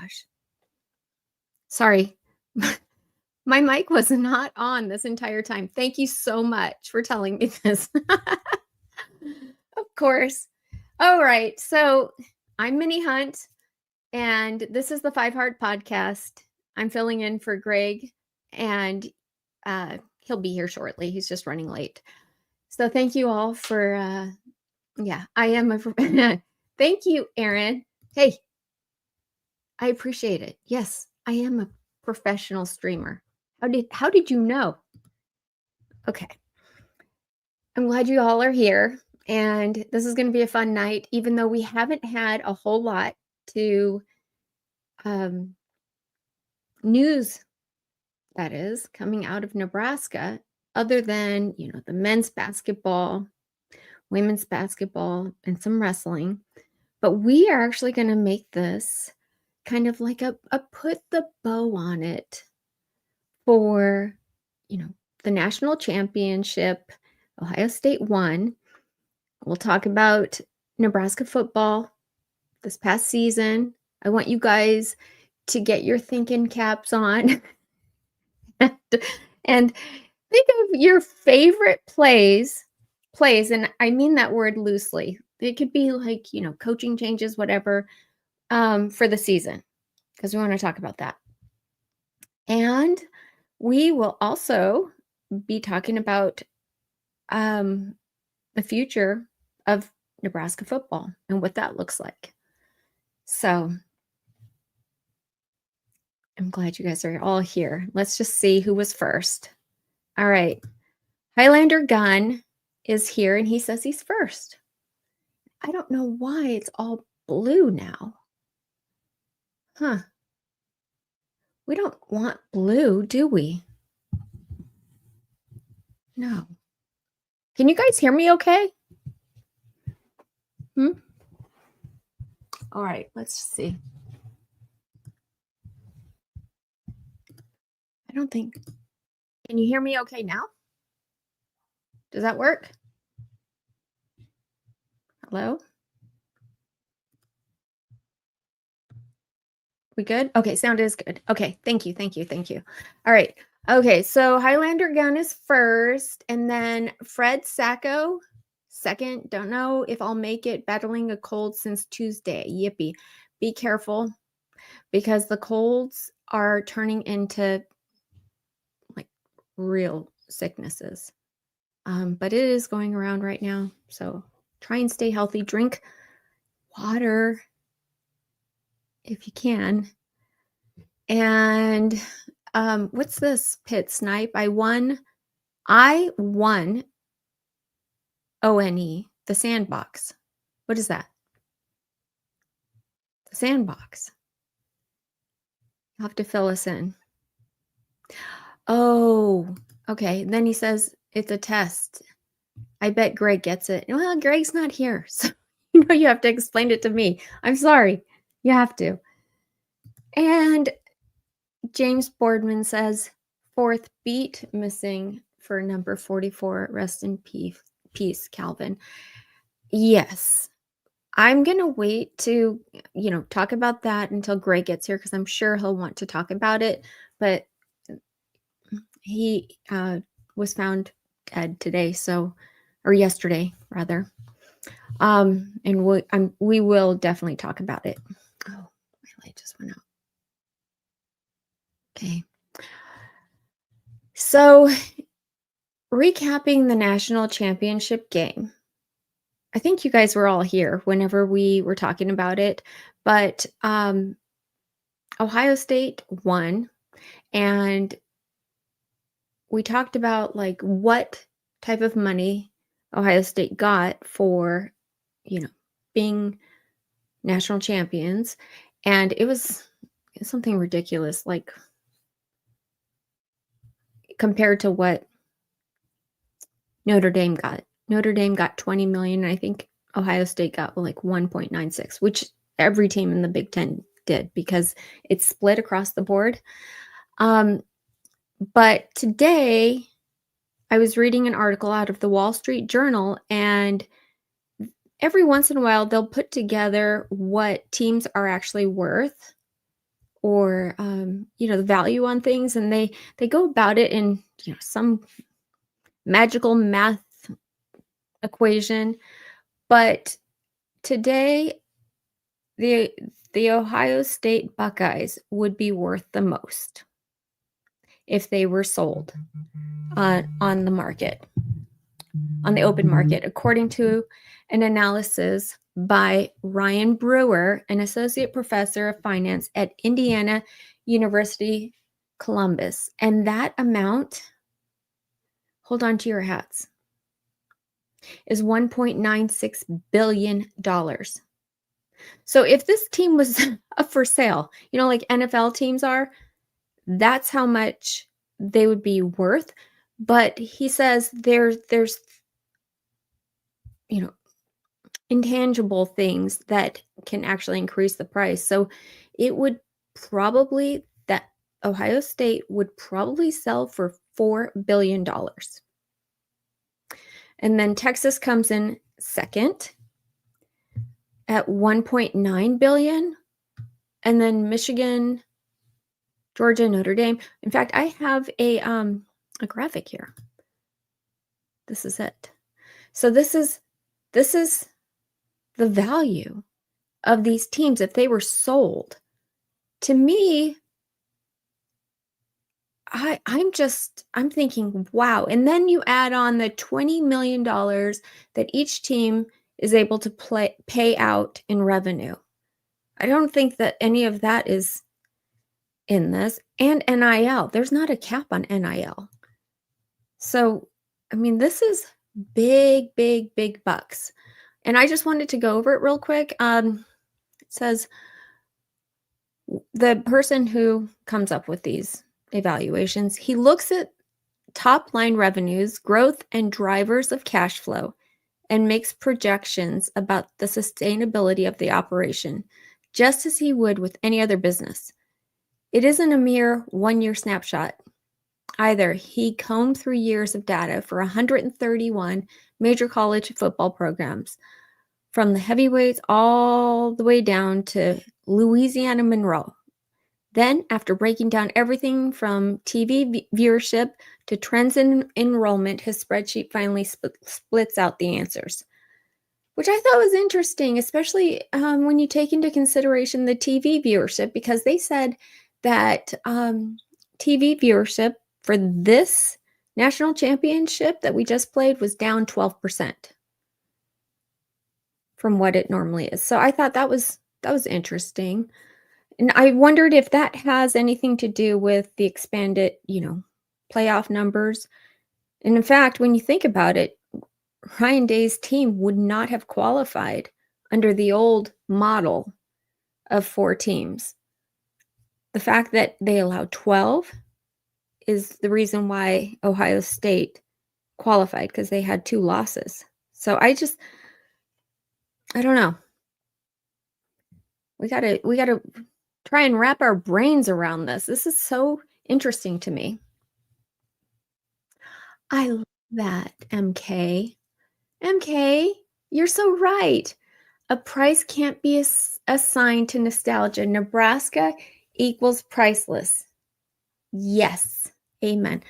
gosh. Sorry. My mic was not on this entire time. Thank you so much for telling me this. Of course. All right. So I'm Minnie Hunt, and this is the Five Heart Podcast. I'm filling in for Greg, and he'll be here shortly. He's just running late. So thank you all for, I am a, thank you, Aaron. Hey, I appreciate it. Yes, I am a professional streamer. How did you know? Okay. I'm glad you all are here, and this is going to be a fun night, even though we haven't had a whole lot to news that is coming out of Nebraska, other than the men's basketball, women's basketball, and some wrestling. But we are actually going to make this kind of like a put the bow on it for the national championship. Ohio State won. We'll talk about Nebraska football this past season. I want you guys to get your thinking caps on and think of your favorite plays, and I mean that word loosely. It could be like, coaching changes, whatever, for the season, because we want to talk about that. And we will also be talking about the future of Nebraska football and what that looks like. So I'm glad you guys are all here. Let's just see who was first. All right. Highlander Gunn is here, and he says he's first. I don't know why it's all blue now. Huh. We don't want blue, do we? No. Can you guys hear me okay? All right, let's see. I don't think. Can you hear me okay now? Does that work? Hello? We good? Okay, sound is good. Okay, thank you. All right. Okay, so Highlander Gun is first, and then Fred Sacco second. Don't know if I'll make it, battling a cold since Tuesday. Yippee. Be careful, because the colds are turning into like real sicknesses. But it is going around right now, so try and stay healthy. Drink water if you can. And what's this? Pit Snipe. I won ONE, the sandbox. What is that? The sandbox. You'll have to fill us in. Oh, okay. Then he says it's a test. I bet Greg gets it. Well, Greg's not here, so you have to explain it to me. I'm sorry. You have to. And James Boardman says, fourth beat missing for number 44. Rest in peace, Calvin. Yes. I'm going to wait to, talk about that until Greg gets here, because I'm sure he'll want to talk about it. But he was found dead today, or yesterday, rather. And we will definitely talk about it. Oh, my light just went out. Okay. So, recapping the national championship game. I think you guys were all here whenever we were talking about it, but Ohio State won, and we talked about like what type of money Ohio State got for, being national champions, and it was something ridiculous, like compared to what Notre Dame got. Notre Dame got $20 million, and I think Ohio State got like 1.96, which every team in the Big Ten did, because it's split across the board. But today I was reading an article out of the Wall Street Journal, and every once in a while they'll put together what teams are actually worth or the value on things, and they go about it in some magical math equation. But today, the Ohio State Buckeyes would be worth the most if they were sold on the market, on the open market, according to an analysis by Ryan Brewer, an associate professor of finance at Indiana University, Columbus. And that amount, hold on to your hats, is $1.96 billion. So if this team was up for sale, like NFL teams are, that's how much they would be worth. But he says there's intangible things that can actually increase the price. So it would probably, that Ohio State would probably sell for $4 billion. And then Texas comes in second at $1.9 billion. And then Michigan, Georgia, Notre Dame. In fact, I have a graphic here. This is it. So this is the value of these teams if they were sold. To me, I'm thinking, wow. And then you add on the $20 million that each team is able to pay out in revenue. I don't think that any of that is in this. And NIL. There's not a cap on NIL. So, this is big, big, big bucks. And I just wanted to go over it real quick. It says the person who comes up with these evaluations, he looks at top line revenues, growth, and drivers of cash flow, and makes projections about the sustainability of the operation, just as he would with any other business. It isn't a mere one-year snapshot either. He combed through years of data for 131 major college football programs, from the heavyweights all the way down to Louisiana Monroe. Then, after breaking down everything from TV viewership to trends in enrollment, his spreadsheet finally splits out the answers, which I thought was interesting, especially when you take into consideration the TV viewership, because they said that TV viewership for this national championship that we just played was down 12% from what it normally is. So I thought that was interesting. And I wondered if that has anything to do with the expanded, playoff numbers. And in fact, when you think about it, Ryan Day's team would not have qualified under the old model of 4 teams. The fact that they allowed 12 is the reason why Ohio State qualified, because they had 2 losses. So I don't know. We gotta try and wrap our brains around this. This is so interesting to me. I love that, MK. MK, you're so right. A price can't be assigned to nostalgia. Nebraska equals priceless. Yes. Amen.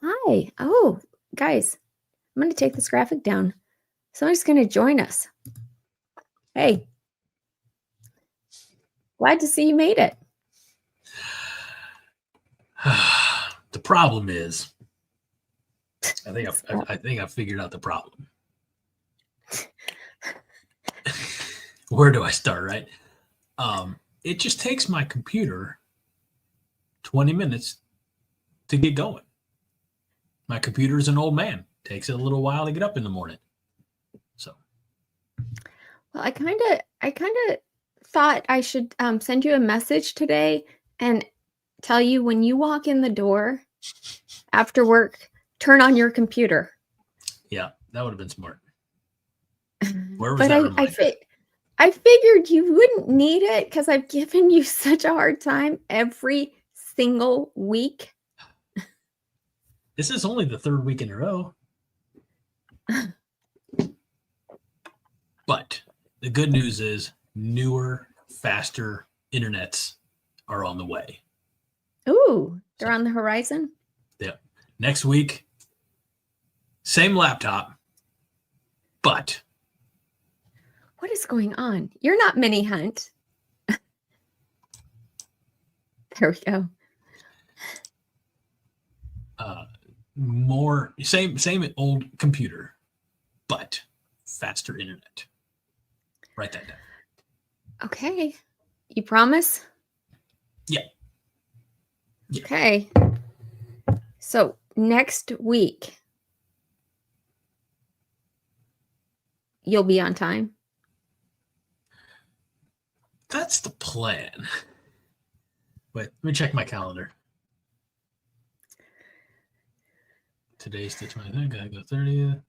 Hi. Oh, guys, I'm going to take this graphic down. Somebody's going to join us. Hey. Glad to see you made it. The problem is, I think I figured out the problem. Where do I start, right? It just takes my computer 20 minutes to get going. My computer's an old man. Takes it a little while to get up in the morning. So, well, I kind of thought I should send you a message today and tell you, when you walk in the door after work, turn on your computer. Yeah, that would have been smart. Where was but that reminder? I figured you wouldn't need it because I've given you such a hard time every single week. This is only the 3rd week in a row. But the good news is newer, faster internets are on the way. Ooh, they're on the horizon. Yeah. Next week, same laptop, but what is going on? You're not Mini Hunt. There we go. More same old computer, but faster internet. Write that down. Okay. You promise? Yeah. Okay. So next week, you'll be on time. That's the plan. Wait, let me check my calendar. Today's the 20th. Gotta go 30th.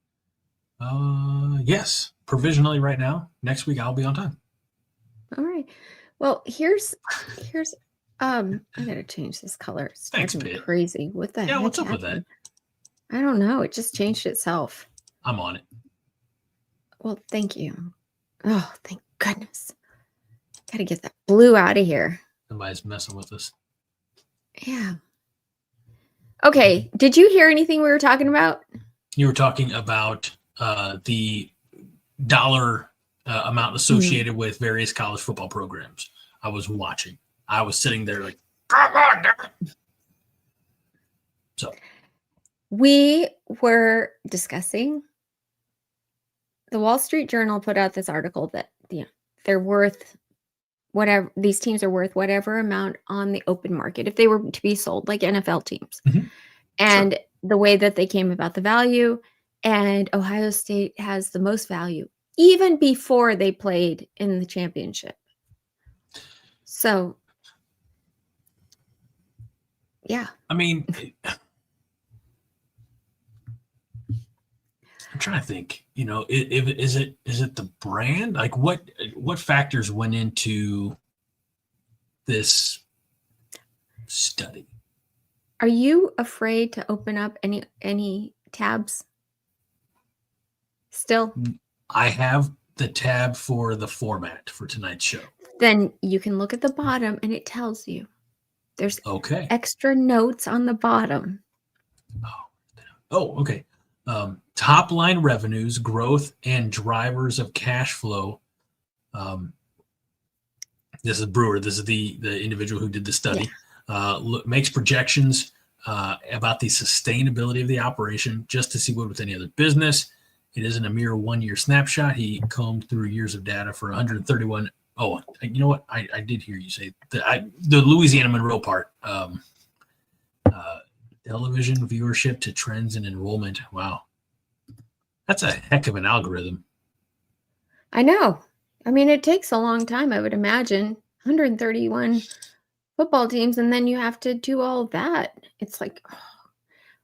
Yes, provisionally right now. Next week I'll be on time. All right. Well, here's I gotta change this color. It's Thanks, driving me Pete. crazy. What the heck What's up with happened? that? I don't know. It just changed itself. I'm on it. Well, thank you. Oh, thank goodness. Gotta get that blue out of here. Somebody's messing with us. Yeah. Okay. Did you hear anything we were talking about? You were talking about the dollar amount associated with various college football programs. I was watching. I was sitting there like, come on, damn it. So we were discussing. The Wall Street Journal put out this article that they're worth whatever, these teams are worth whatever amount on the open market if they were to be sold, like NFL teams. Mm-hmm. And the way that they came about the value, and Ohio State has the most value even before they played in the championship. So, yeah. I mean, I'm trying to think, is it the brand? Like what factors went into this study? Are you afraid to open up any tabs still? I have the tab for the format for tonight's show. Then you can look at the bottom and it tells you. There's extra notes on the bottom. Oh, okay. Top line revenues, growth, and drivers of cash flow. This is Brewer. This is the individual who did the study. Yeah. Makes projections about the sustainability of the operation just to see what with any other business. It isn't a mere 1 year snapshot. He combed through years of data for 131. Oh, you know what? I did hear you say the Louisiana Monroe part. Television viewership to trends and enrollment. Wow. That's a heck of an algorithm. I know. I mean, it takes a long time, I would imagine. 131 football teams, and then you have to do all of that. It's like,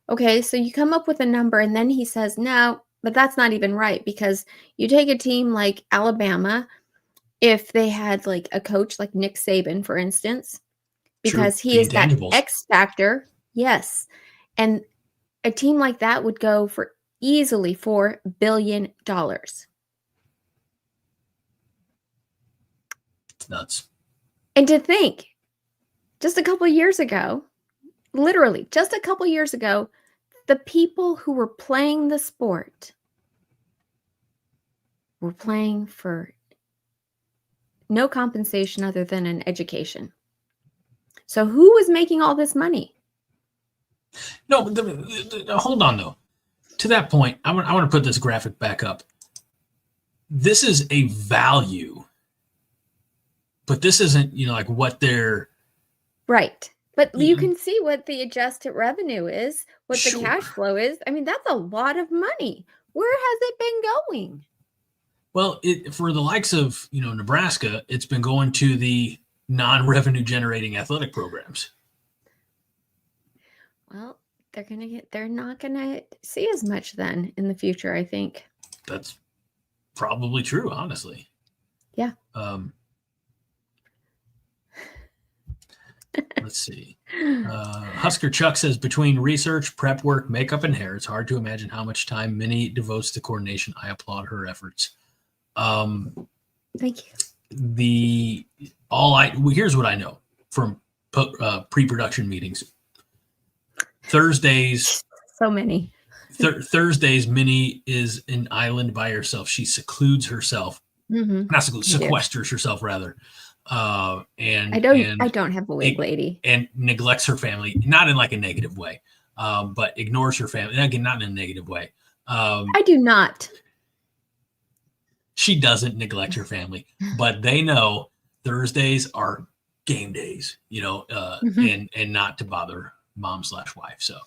okay, so you come up with a number, and then he says, no, but that's not even right, because you take a team like Alabama, if they had like a coach like Nick Saban, for instance, because he is that X factor. Yes. And a team like that would go for easily $4 billion. It's nuts. And to think, just a couple years ago, literally just a couple years ago, the people who were playing the sport were playing for no compensation other than an education. So who was making all this money? No, hold on though. To that point, I want to put this graphic back up. This is a value, but this isn't, like what they're right. But you can see what the adjusted revenue is, what the cash flow is. I mean, that's a lot of money. Where has it been going? Well, for the likes of, Nebraska, it's been going to the non-revenue generating athletic programs. Well, they're not gonna see as much then in the future, I think. That's probably true, honestly. Yeah. Let's see. Husker Chuck says, between research, prep work, makeup, and hair, it's hard to imagine how much time Minnie devotes to coordination. I applaud her efforts. Thank you. Here's what I know from pre-production meetings. Thursdays, So many. Thursdays, Minnie is an island by herself. She secludes herself, not sequesters herself, rather. And I don't have a wig lady. And neglects her family, not in like a negative way, but ignores her family. Again, not in a negative way. I do not. She doesn't neglect her family, but they know Thursdays are game days, and not to bother mom/wife. So,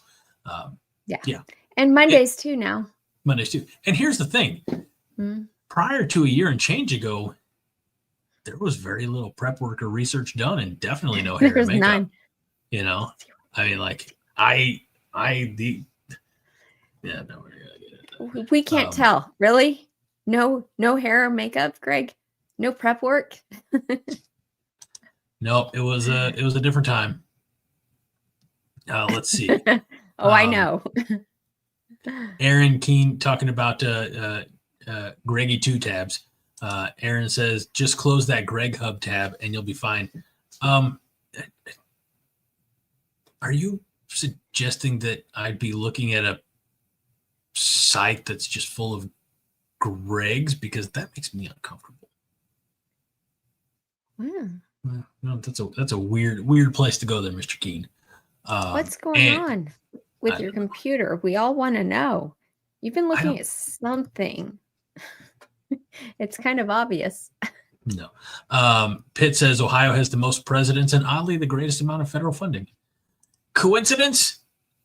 yeah. And Mondays too now. Mondays too. And here's the thing. Prior to a year and change ago, there was very little prep work or research done, and definitely no hair and makeup. None. I mean, like we can't tell. Really? No hair or makeup, Greg? No prep work? Nope. It was a different time. Let's see. I know. Aaron Keene talking about Greggy 2 tabs. Aaron says, just close that Greg Hub tab and you'll be fine. Are you suggesting that I'd be looking at a site that's just full of Gregs? Because that makes me uncomfortable. No, that's a weird place to go there, Mr. Keene. What's going on with your computer? We all want to know. You've been looking at something. It's kind of obvious. No. Pitt says Ohio has the most presidents and oddly the greatest amount of federal funding. Coincidence?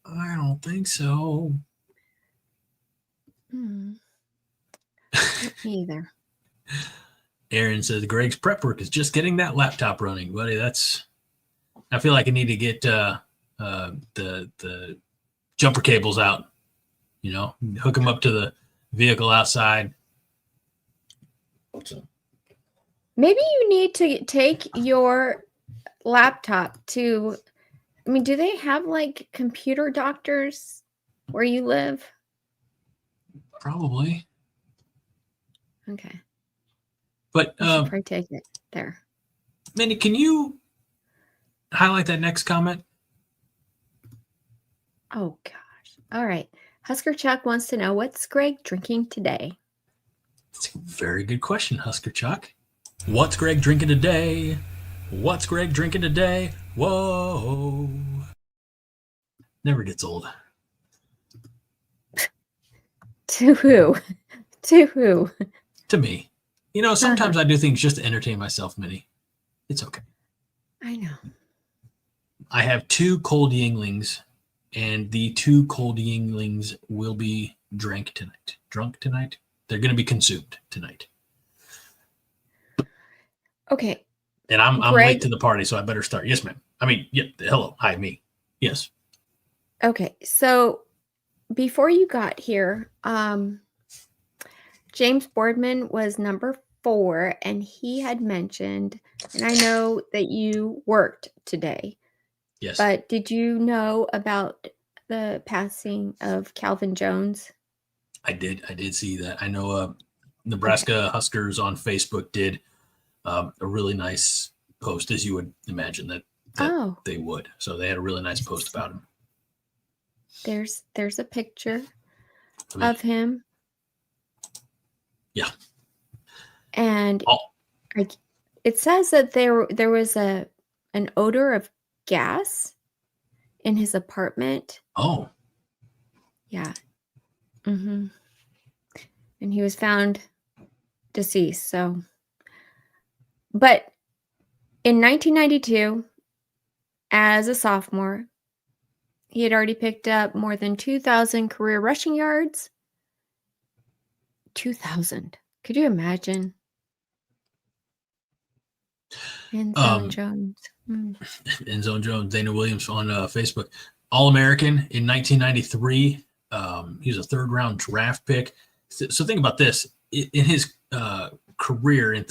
I don't think so. Me either. Aaron says Greg's prep work is just getting that laptop running, buddy. I feel like I need to get the jumper cables out. Hook them up to the vehicle outside. Maybe you need to take your laptop to. I mean, do they have like computer doctors where you live? Probably. Okay. But probably take it there. Minnie, can you highlight that next comment? Oh gosh. All right. Husker Chuck wants to know, what's Greg drinking today? That's a very good question, Husker Chuck. What's Greg drinking today? What's Greg drinking today? Whoa. Never gets old. To who? To who? To me. Sometimes I do things just to entertain myself, Minnie. It's okay. I know. I have 2 cold Yinglings, and the 2 cold Yinglings will be drunk tonight. They're going to be consumed tonight. Okay. And I'm late to the party, so I better start. Yes, ma'am. I mean, yeah. Hello. Hi, me. Yes. Okay. So before you got here, James Boardman was number 4, and he had mentioned, and I know that you worked today. Yes. But did you know about the passing of Calvin Jones? I did see that. I know Nebraska Huskers on Facebook did a really nice post, as you would imagine that they would. So they had a really nice post about him. There's a picture of him. Yeah. And it says that there was an odor of gas in his apartment. Oh. Yeah. And he was found deceased. So, but in 1992, as a sophomore, he had already picked up more than 2,000 career rushing yards. 2,000. Could you imagine? And Zone Jones. And Zone Jones, Dana Williams on Facebook. All-American in 1993. He was a 3rd-round draft pick. So think about this. In his career in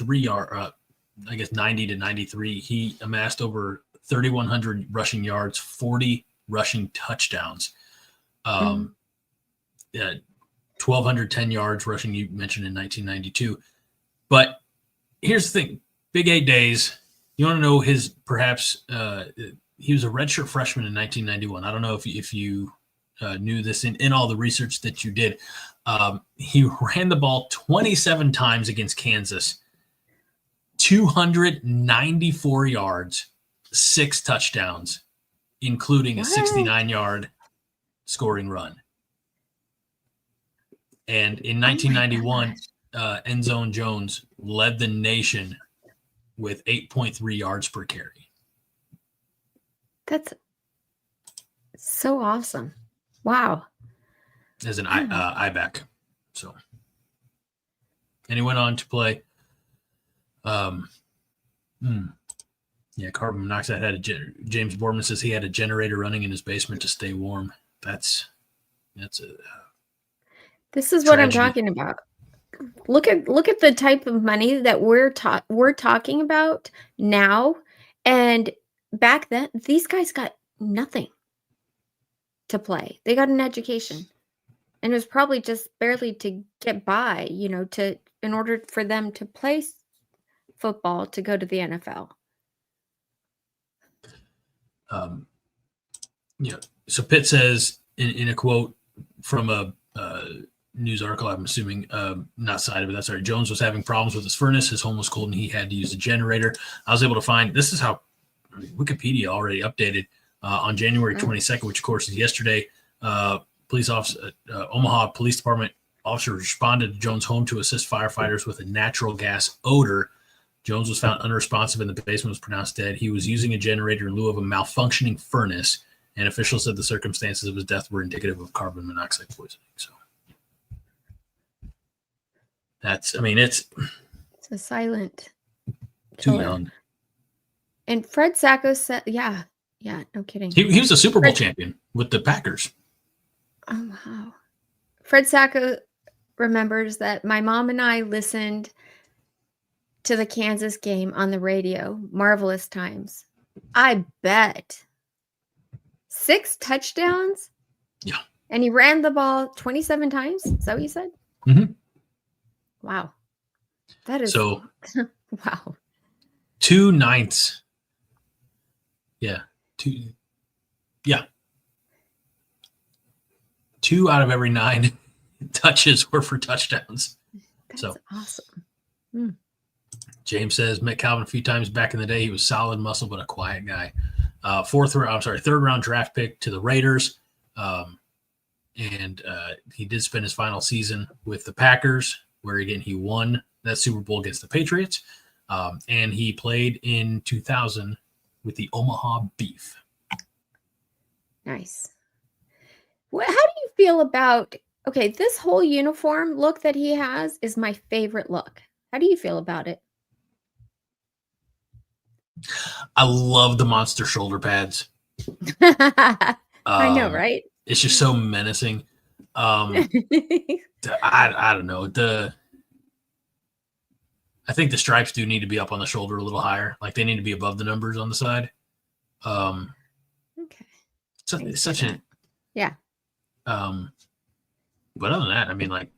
90 to 93, he amassed over 3,100 rushing yards, 40 rushing touchdowns, 1,210 yards rushing, you mentioned, in 1992. But here's the thing. Big 8 days. You want to know his perhaps he was a redshirt freshman in 1991. I don't know if you knew this in all the research that you did. He ran the ball 27 times against Kansas, 294 yards, 6 touchdowns, including a 69-yard scoring run. And in 1991, End Zone Jones led the nation with 8.3 yards per carry. That's so awesome. Wow. As an I-back. So, and he went on to play. Carbon monoxide had James Boardman says he had a generator running in his basement to stay warm. That's a. This is what I'm talking about. Look at the type of money that we're talking about now, and back then these guys got nothing to play. They got an education, and it was probably just barely to get by, in order for them to play football to go to the NFL. So Pitt says in a quote from a news article, I'm assuming not cited, but that's right. Jones was having problems with his furnace. His home was cold and he had to use a generator. I was able to find, this is how Wikipedia already updated on January 22nd, which of course is yesterday. Police officer, Omaha Police Department officers responded to Jones' home to assist firefighters with a natural gas odor. Jones was found unresponsive in the basement, was pronounced dead. He was using a generator in lieu of a malfunctioning furnace, and officials said the circumstances of his death were indicative of carbon monoxide poisoning. So it's a silent too killer. young. And Fred Sacco said, yeah, no kidding. He was a Super Bowl champion with the Packers. Oh, wow. Fred Sacco remembers that my mom and I listened to the Kansas game on the radio. Marvelous times. I bet 6 touchdowns. Yeah. And he ran the ball 27 times. Is that what you said? Mm-hmm. Wow. That is so. Wow. 2 ninths. Yeah. 2 out of every 9 touches were for touchdowns. That's awesome. James says met Calvin a few times back in the day. He was solid muscle, but a quiet guy. Third round draft pick to the Raiders. And he did spend his final season with the Packers, where again he won that Super Bowl against the Patriots. And he played in 2000 with the Omaha Beef. Nice. How do you feel about, this whole uniform look that he has is my favorite look. How do you feel about it? I love the monster shoulder pads. I know, right? It's just so menacing. I don't know. I think the stripes do need to be up on the shoulder a little higher. Like they need to be above the numbers on the side. Okay. It's such a yeah. But other than that, I mean, like,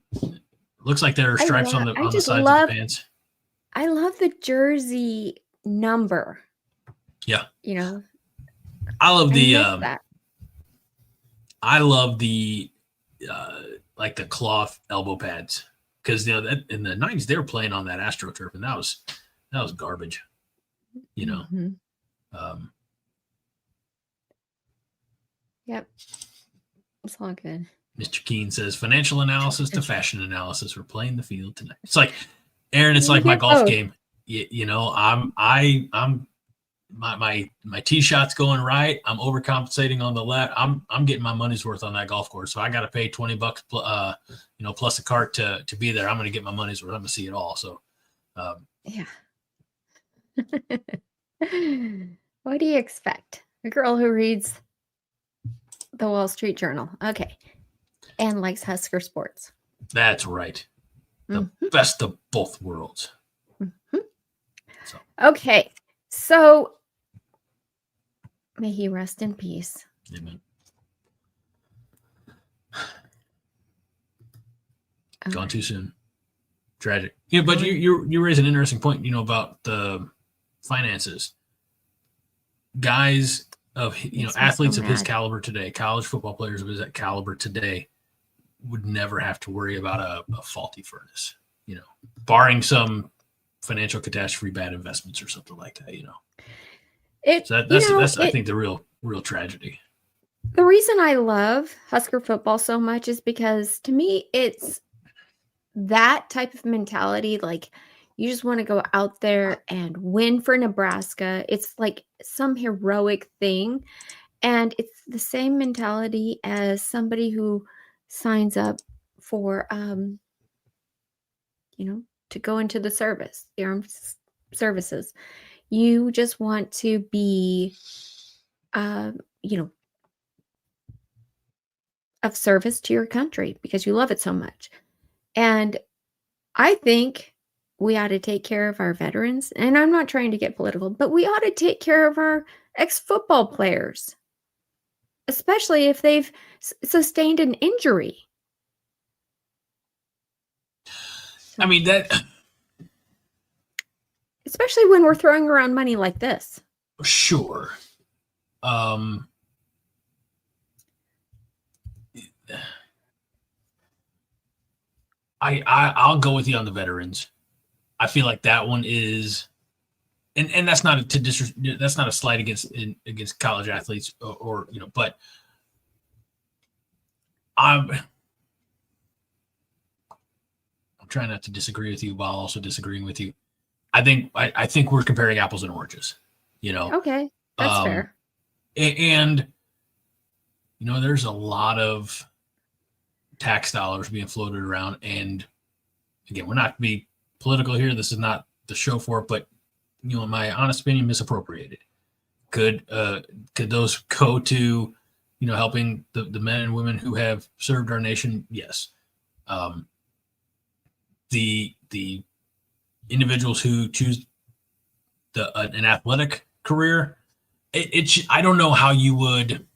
looks like there are stripes on the sides of the pants. I love the jersey number. Yeah. I love the that. I love the like the cloth elbow pads, because that in the 90s they were playing on that AstroTurf, and that was garbage. Mm-hmm. Yep. It's all good. Mr. Keene says financial analysis to fashion analysis. We're playing the field tonight. It's like, Aaron, it's like my golf game. I'm my tee shot's going right. I'm overcompensating on the left. I'm getting my money's worth on that golf course. So I got to pay $20 plus a cart to be there. I'm going to get my money's worth. I'm going to see it all. So yeah. What do you expect? A girl who reads the Wall Street Journal. Okay. And likes Husker Sports. That's right. The best of both worlds. Mm-hmm. Okay. So may he rest in peace. Amen. Gone too soon. Tragic. Yeah, but you raise an interesting point, about the finances. Guys of Makes me so athletes of his mad. caliber today, college football players of his caliber today, would never have to worry about a faulty furnace, barring some financial catastrophe, bad investments or something like that. It, So you know, that's I think the real tragedy. the reason I love Husker football so much is because to me, it's that type of mentality. Like, you just want to go out there and win for Nebraska. It's like some heroic thing. And it's the same mentality as somebody who signs up for, to go into the service, the armed services. You just want to be, um, you know, of service to your country because you love it so much. And I think we ought to take care of our veterans. And I'm not trying to get political, but we ought to take care of our ex football players, especially if they've sustained an injury. I mean, Especially when we're throwing around money like this. sure. I'll go with you on the veterans. I feel like that one is, and that's not that's not a slight against college athletes or but I'm trying not to disagree with you while also disagreeing with you. I think we're comparing apples and oranges. Okay, that's fair. And there's a lot of tax dollars being floated around, and again, we're not to be political here. This is not the show for it, but in my honest opinion, misappropriated. Could those go to helping the men and women who have served our nation? Yes. The individuals who choose an athletic career, I don't know how you would.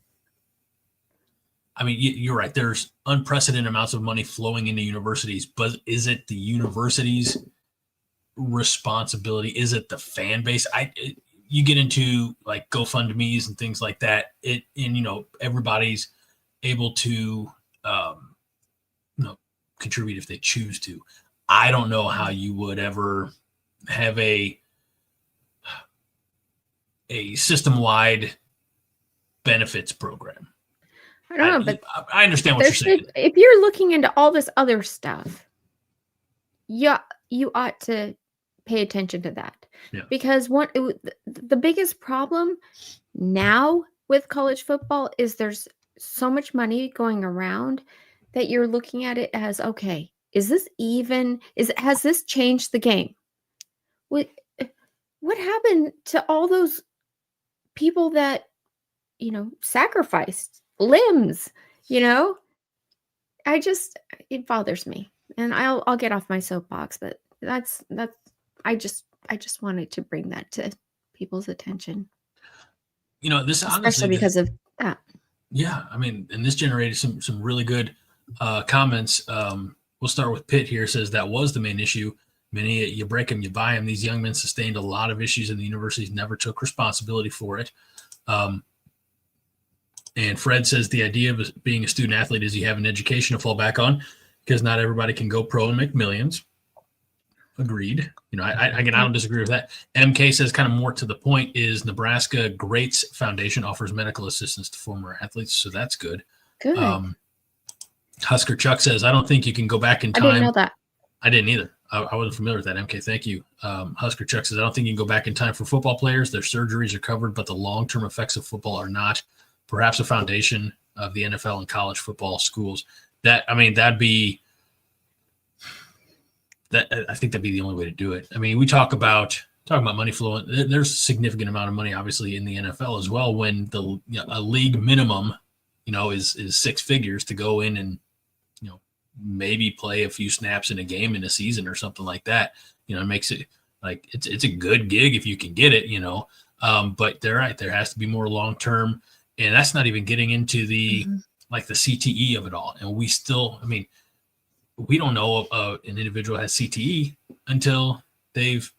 I mean, you're right. There's unprecedented amounts of money flowing into universities, but is it the university's responsibility? Is it the fan base? You get into like GoFundMe's and things like that. Everybody's able to contribute if they choose to. I don't know how you would ever have a system-wide benefits program. I don't know, but I understand what you're saying. If you're looking into all this other stuff, yeah, you ought to pay attention to that. Yeah. Because the biggest problem now with college football is there's so much money going around that you're looking at it as, okay, has this changed the game? What happened to all those people that, sacrificed limbs, it bothers me. And I'll get off my soapbox, but I just wanted to bring that to people's attention. This Especially honestly, because of that. Yeah, I mean, and this generated some really good comments. We'll start with Pitt here. Says that was the main issue. Many you break them, you buy them. These young men sustained a lot of issues, and the universities never took responsibility for it. And Fred says the idea of being a student athlete is you have an education to fall back on because not everybody can go pro and make millions. Agreed. I don't disagree with that. MK says kind of more to the point is Nebraska Greats Foundation offers medical assistance to former athletes. So that's good. Good. Husker Chuck says, I don't think you can go back in time. I didn't know that. I didn't either. I wasn't familiar with that. MK, thank you. Husker Chuck says, I don't think you can go back in time for football players. Their surgeries are covered, but the long-term effects of football are not. Perhaps a foundation of the NFL and college football schools. I think that'd be the only way to do it. I mean, we talk about money flowing. There's a significant amount of money, obviously, in the NFL as well. When a league minimum, is six figures to go in and maybe play a few snaps in a game in a season or something like that. It makes it like it's a good gig if you can get it. But they're right. There has to be more long term, and that's not even getting into the like the CTE of it all. And we still, I mean, we don't know an individual has CTE until they've,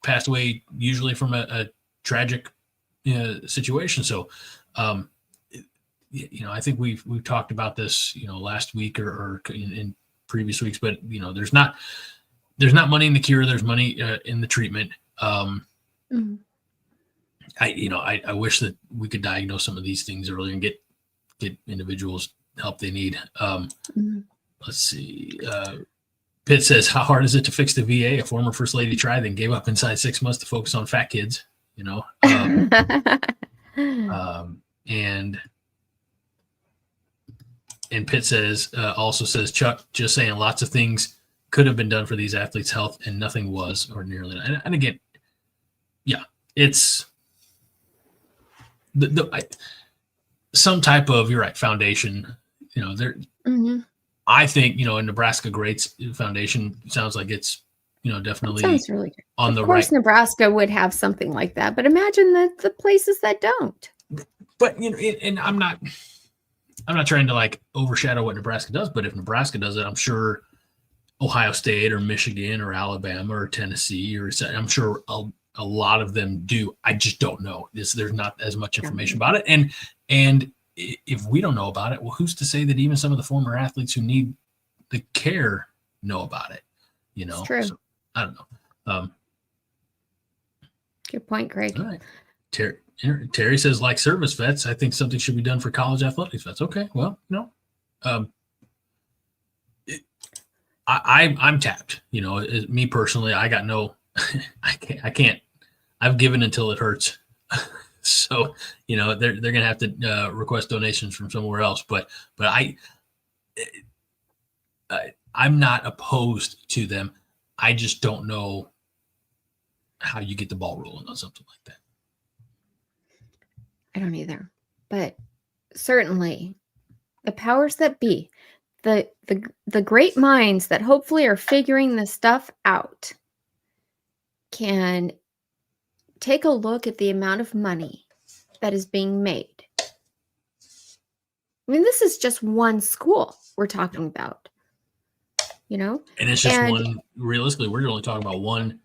passed away, usually from a tragic situation. So, I think we've talked about this, last week or in previous weeks, but there's not money in the cure. There's money in the treatment. Mhm. I wish that we could diagnose some of these things early and get individuals help they need. Mhm. Let's see. Pitt says, "How hard is it to fix the VA? A former first lady tried and gave up inside 6 months to focus on fat kids." And Pitt says, also says, "Chuck, just saying, lots of things could have been done for these athletes' health, and nothing was, or nearly." And again, yeah, it's some type of, you're right, foundation. There. Mm-hmm. I think a Nebraska Greats Foundation sounds like it's definitely sounds really good. on the right. Of course, Nebraska would have something like that, but imagine the places that don't. But and I'm not trying to like overshadow what Nebraska does, but if Nebraska does it, I'm sure Ohio State or Michigan or Alabama or Tennessee I'm sure a lot of them do. I just don't know. There's not as much information about it, and if we don't know about it, well, who's to say that even some of the former athletes who need the care know about it? It's true. So, I don't know. Good point, Greg. All right. Terry says, like service vets, I think something should be done for college athletics vets. Okay, well, I'm tapped. Me personally, I got no. I can't. I've given until it hurts. So they're gonna have to request donations from somewhere else. But I'm not opposed to them. I just don't know how you get the ball rolling on something like that. I don't either. But certainly the powers that be, the great minds that hopefully are figuring this stuff out, can take a look at the amount of money that is being made. I mean, this is just one school we're talking about, And it's just one. Realistically, we're only talking about one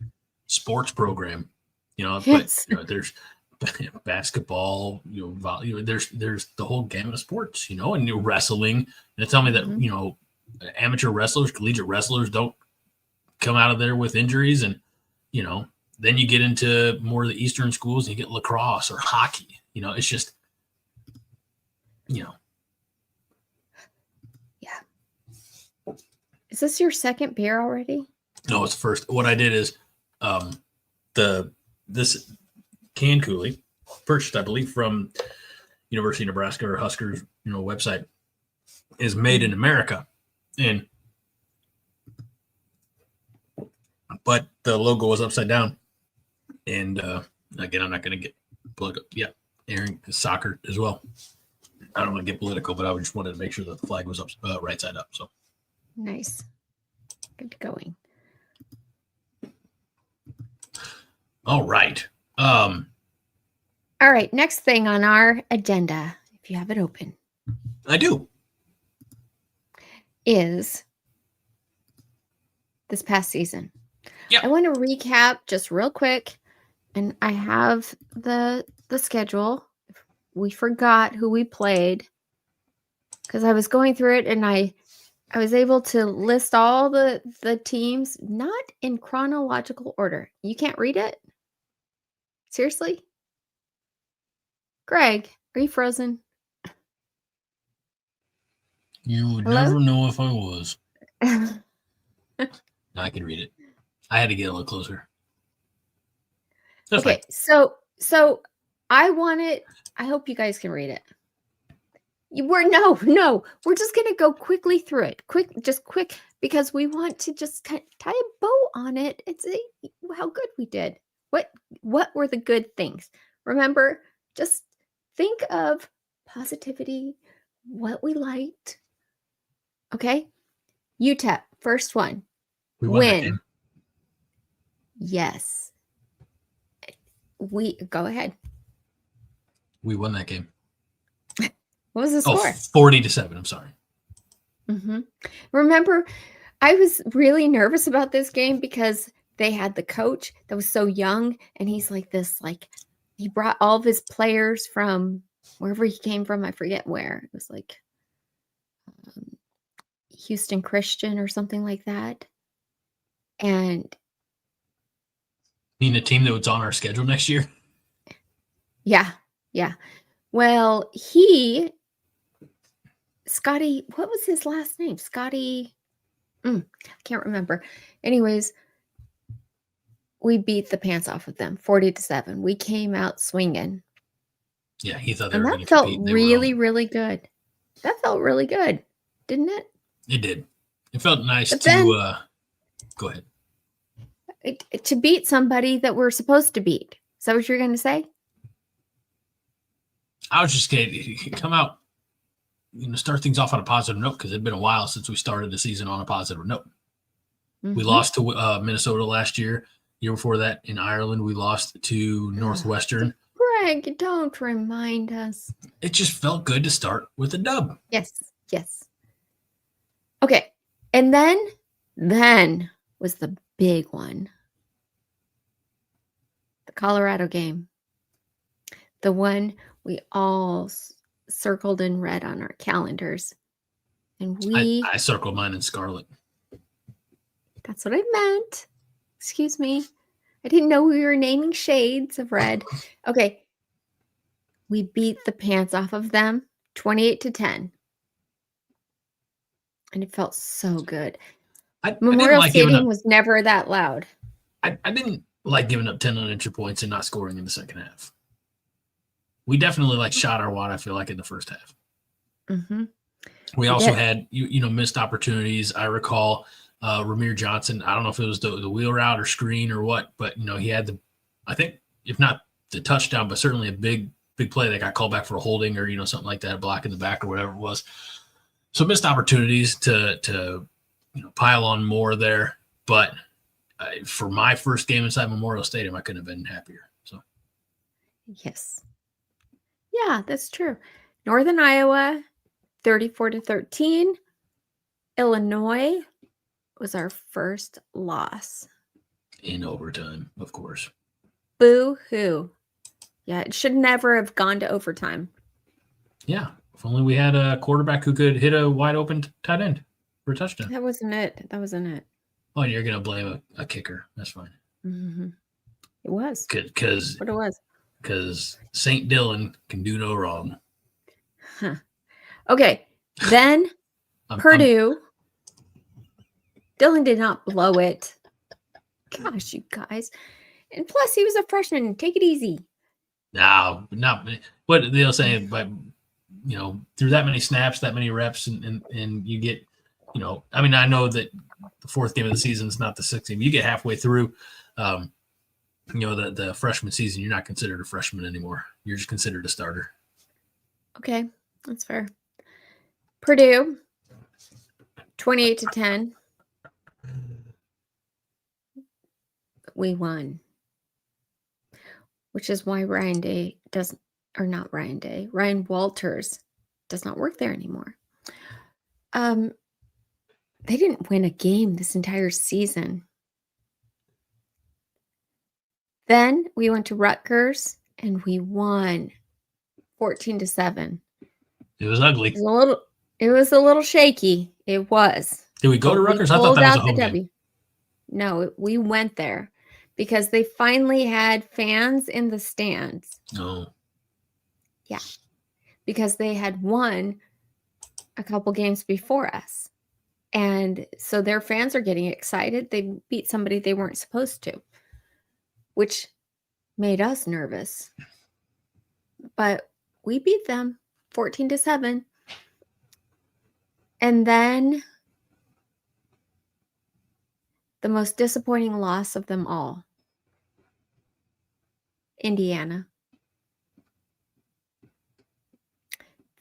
sports program, Yes. But there's basketball, there's the whole gamut of sports, and wrestling. And tell me that amateur wrestlers, collegiate wrestlers don't come out of there with injuries, and then you get into more of the Eastern schools and you get lacrosse or hockey. It's just Yeah. Is this your second beer already? No, it's first. What I did is this can Cooley, purchased, I believe, from University of Nebraska or Huskers, website, is made in America, but the logo was upside down. And again, I'm not going to get political. Yeah, Aaron is soccer as well. I don't want to get political, but I just wanted to make sure that the flag was up right side up. So nice, good going. All right. All right. Next thing on our agenda, if you have it open, I do, is this past season. Yep. I want to recap just real quick, and I have the schedule. We forgot who we played because I was going through it, and I was able to list all the teams, not in chronological order. You can't read it? Seriously? Greg, are you frozen? You would Hello? never know if I was. No, I can read it. I had to get a little closer. That's okay, fine. so I want it. I hope you guys can read it. We're just gonna go quickly through it. Quick, because we want to just tie a bow on it and say how good we did. What were the good things? Remember, just think of positivity, what we liked. Okay, UTEP, first one. We won that game. Yes. Go ahead. We won that game. What was the score? 40-7. I'm sorry. Mm-hmm. Remember, I was really nervous about this game because they had the coach that was so young, and he's like this, like he brought all of his players from wherever he came from. I forget where. It was like Houston Christian or something like that. And Mean a team that was on our schedule next year? yeah. Well, Scotty, what was his last name? Scotty, I can't remember. Anyways, we beat the pants off of them 40-7. We came out swinging. Yeah, he thought they And were that going to felt compete. really, really good. That felt really good, didn't it? It did. It felt nice But then, go ahead. To beat somebody that we're supposed to beat. Is that what you're going to say? I was just going to come out, start things off on a positive note because it'd been a while since we started the season on a positive note. Mm-hmm. We lost to Minnesota last year. Year before that in Ireland, we lost to Northwestern. Greg, don't remind us. It just felt good to start with a dub. Yes. Okay. And then was the big one. The Colorado game. The one we all circled in red on our calendars. And I circled mine in scarlet. That's what I meant. Excuse me. I didn't know we were naming shades of red. Okay. We beat the pants off of them 28-10. And it felt so good. Memorial Stadium was never that loud. I didn't like giving up 10 unanswered points and not scoring in the second half. We definitely shot our wad, I feel like, in the first half. Mm-hmm. We also had missed opportunities. I recall Ramir Johnson. I don't know if it was the wheel route or screen or what, but he had I think if not the touchdown, but certainly a big play that got called back for a holding or something like that, a block in the back or whatever it was. So missed opportunities to pile on more there, but for my first game inside Memorial Stadium, I couldn't have been happier. So yes. Yeah, that's true. Northern Iowa, 34-13. Illinois was our first loss. In overtime, of course. Boo-hoo. Yeah, it should never have gone to overtime. Yeah, if only we had a quarterback who could hit a wide open tight end for a touchdown. That wasn't it. Oh, and you're going to blame a kicker. That's fine. Mm-hmm. It was. What it was. Because St. Dylan can do no wrong. Huh. Okay, then Purdue. Dylan did not blow it. Gosh, you guys. And plus, he was a freshman. Take it easy. No, not what they'll say, but through that many snaps, that many reps, and you get, I mean, I know that the fourth game of the season is not the sixth game. You get halfway through, the freshman season, you're not considered a freshman anymore. You're just considered a starter. Okay, that's fair. Purdue, 28-10. We won. Which is why Ryan Walters does not work there anymore. They didn't win a game this entire season. Then we went to Rutgers and we won 14-7. It was ugly. It was a little shaky. It was. Did we go to Rutgers? I thought that was a home game. No, we went there because they finally had fans in the stands. Oh. Yeah. Because they had won a couple games before us. And so their fans are getting excited. They beat somebody they weren't supposed to, which made us nervous. But we beat them 14-7. And then the most disappointing loss of them all, Indiana.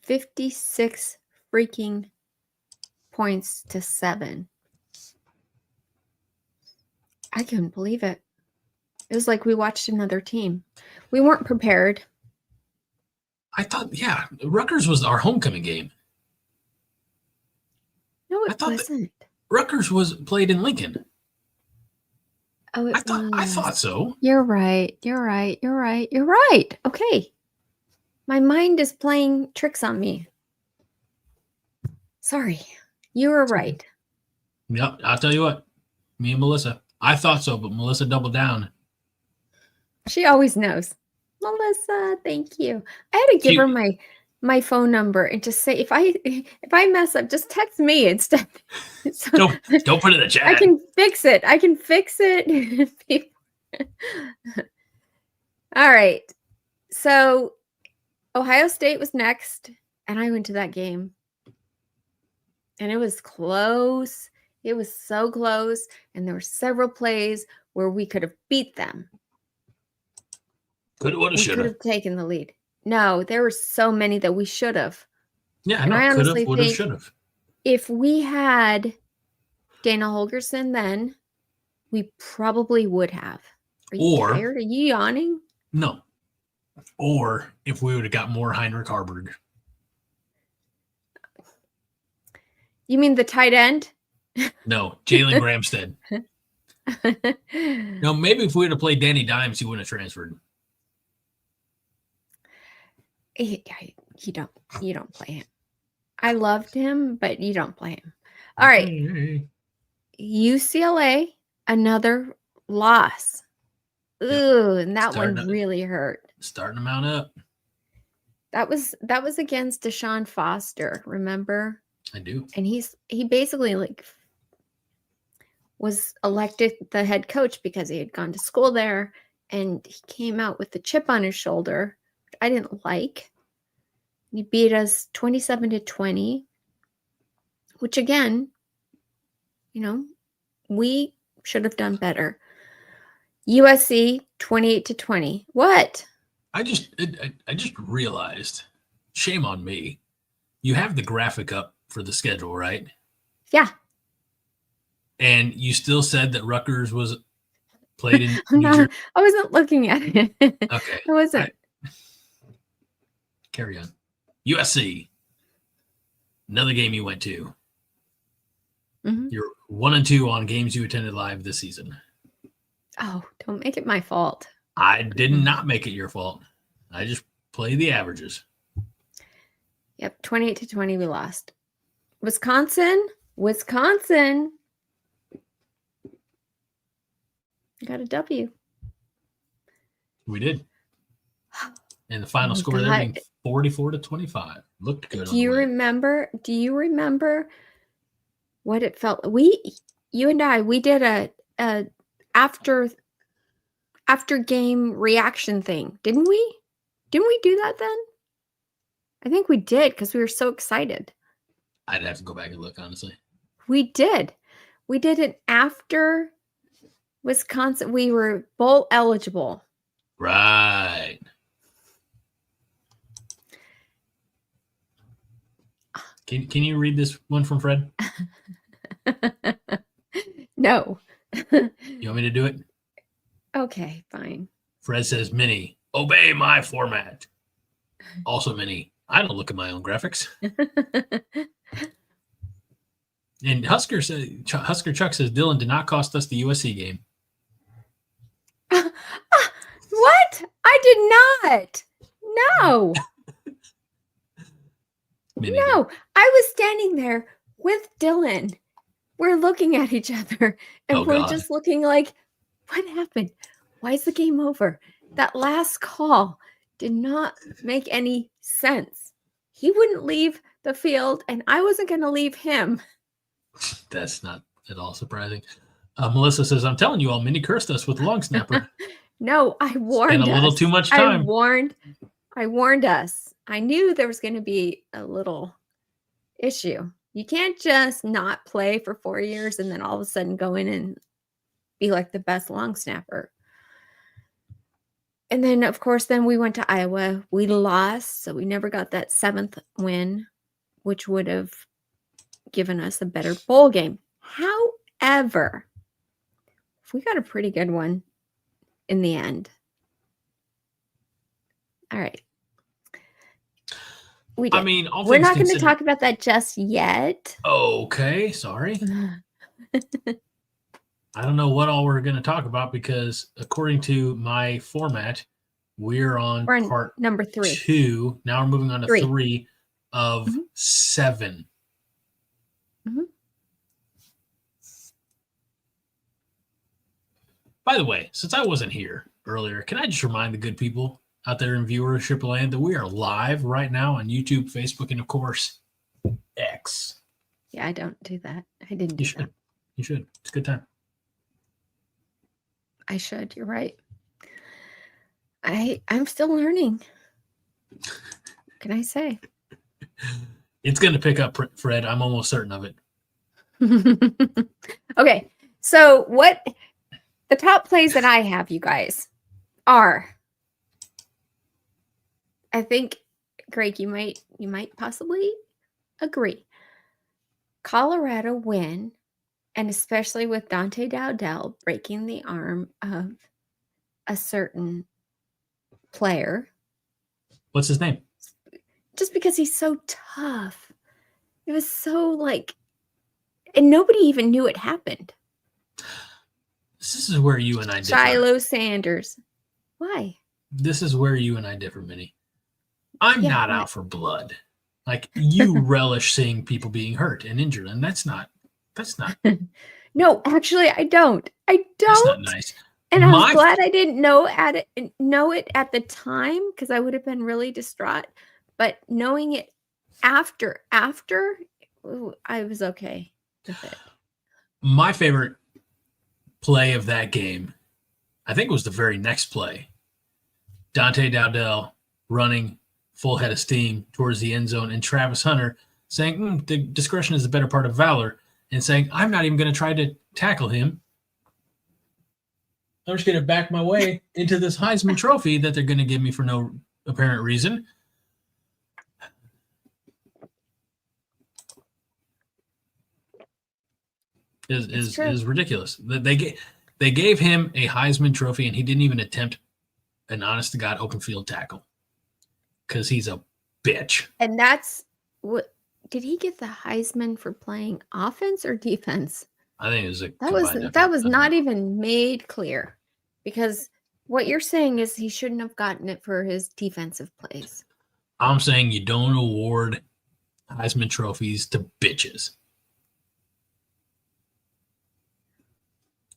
56 freaking points to 7. I couldn't believe it. It was like we watched another team. We weren't prepared. I thought, Rutgers was our homecoming game. No, it wasn't. Rutgers was played in Lincoln. Oh, it I was. thought so. You're right. You're right. You're right. You're right. Okay. My mind is playing tricks on me. Sorry. You were right. Yep. I'll tell you what. Me and Melissa. I thought so, but Melissa doubled down. She always knows. Melissa, thank you. I had to give her my phone number and just say if I mess up, just text me instead. So Don't put it in the chat. I can fix it. I can fix it. All right. So Ohio State was next, and I went to that game. And it was close. It was so close. And there were several plays where we could have beat them. Could have, would have, We should could have. have taken the lead. No, there were so many that we should have. Yeah, and I could honestly have, would have, think should have. if we had Dana Holgorsen then, we probably would have. Are you tired? Are you yawning? No. Or if we would have got more Heinrich Harburg. You mean the tight end? No, Jalen Gramstead. No, maybe if we would have played Danny Dimes, he wouldn't have transferred. You don't play him. I loved him, but you don't play him. All right. UCLA, another loss. Ooh, and that one really hurt. Starting to mount up. That was against Deshaun Foster, remember? I do. And he basically was elected the head coach because he had gone to school there, and he came out with the chip on his shoulder, which I didn't like. He beat us 27-20, which again, we should have done better. USC 28-20. What? I just realized, shame on me. You have the graphic up for the schedule, right? Yeah. And you still said that Rutgers was played in New Jersey. I wasn't looking at it. Okay. I wasn't. Carry on. USC. Another game you went to. Mm-hmm. You're 1-2 on games you attended live this season. Oh, don't make it my fault. I did not make it your fault. I just play the averages. Yep, 28-20 we lost. Wisconsin. Got a W. We did. And the final score there being 44-25. Looked good. Do you remember what it felt? You and I, we did a after game reaction thing, didn't we? Didn't we do that then? I think we did because we were so excited. I'd have to go back and look, honestly. We did. We did it after Wisconsin. We were bowl eligible. Right. Can you read this one from Fred? No. You want me to do it? Okay, fine. Fred says, Minnie, obey my format. Also, Minnie, I don't look at my own graphics. And Husker Chuck says, Dylan did not cost us the USC game. What? I did not. No. No, I was standing there with Dylan. We're looking at each other and we're just looking like, what happened? Why is the game over? That last call did not make any sense. He wouldn't leave the field and I wasn't going to leave him. That's not at all surprising. Melissa says, I'm telling you all, Minnie cursed us with long snapper. No, I warned us. And a little too much time. I warned us. I knew there was going to be a little issue. You can't just not play for 4 years and then all of a sudden go in and be like the best long snapper. And then, of course, then we went to Iowa. We lost, so we never got that 7th win, which would have given us a better bowl game. However, we got a pretty good one in the end. All right. We did. I mean, we're not going to talk about that just yet. Okay, sorry. I don't know what all we're going to talk about because according to my format, we're on part number 3. 2. Now we're moving on to 3 of 7. Mm-hmm. By the way, since I wasn't here earlier, can I just remind the good people out there in viewership land that we are live right now on YouTube, Facebook, and of course, X. Yeah, I don't do that. I didn't do that. You should. It's a good time. I should. You're right. I'm still learning. What can I say? It's going to pick up, Fred. I'm almost certain of it. Okay. So what the top plays that I have, you guys, are, I think, Greg, you might possibly agree. Colorado win, and especially with Dante Dowdell breaking the arm of a certain player. What's his name? Just because he's so tough. It was so and nobody even knew it happened. This is where you and I differ. Shiloh Sanders. Why? This is where you and I differ, Minnie. I'm not out for blood. Like, you relish seeing people being hurt and injured, and that's not. No, actually, I don't. That's not nice. And I was glad I didn't know it at the time, because I would have been really distraught. But knowing it after, I was okay with it. My favorite play of that game, I think, was the very next play. Dante Dowdell running full head of steam towards the end zone, and Travis Hunter saying, the discretion is the better part of valor, and saying, I'm not even going to try to tackle him. I'm just going to back my way into this Heisman Trophy that they're going to give me for no apparent reason. Is ridiculous. They gave him a Heisman Trophy, and he didn't even attempt an honest-to-God open field tackle because he's a bitch. And that's what – did he get the Heisman for playing offense or defense? I think it was that was not even made clear, because what you're saying is he shouldn't have gotten it for his defensive plays. I'm saying you don't award Heisman trophies to bitches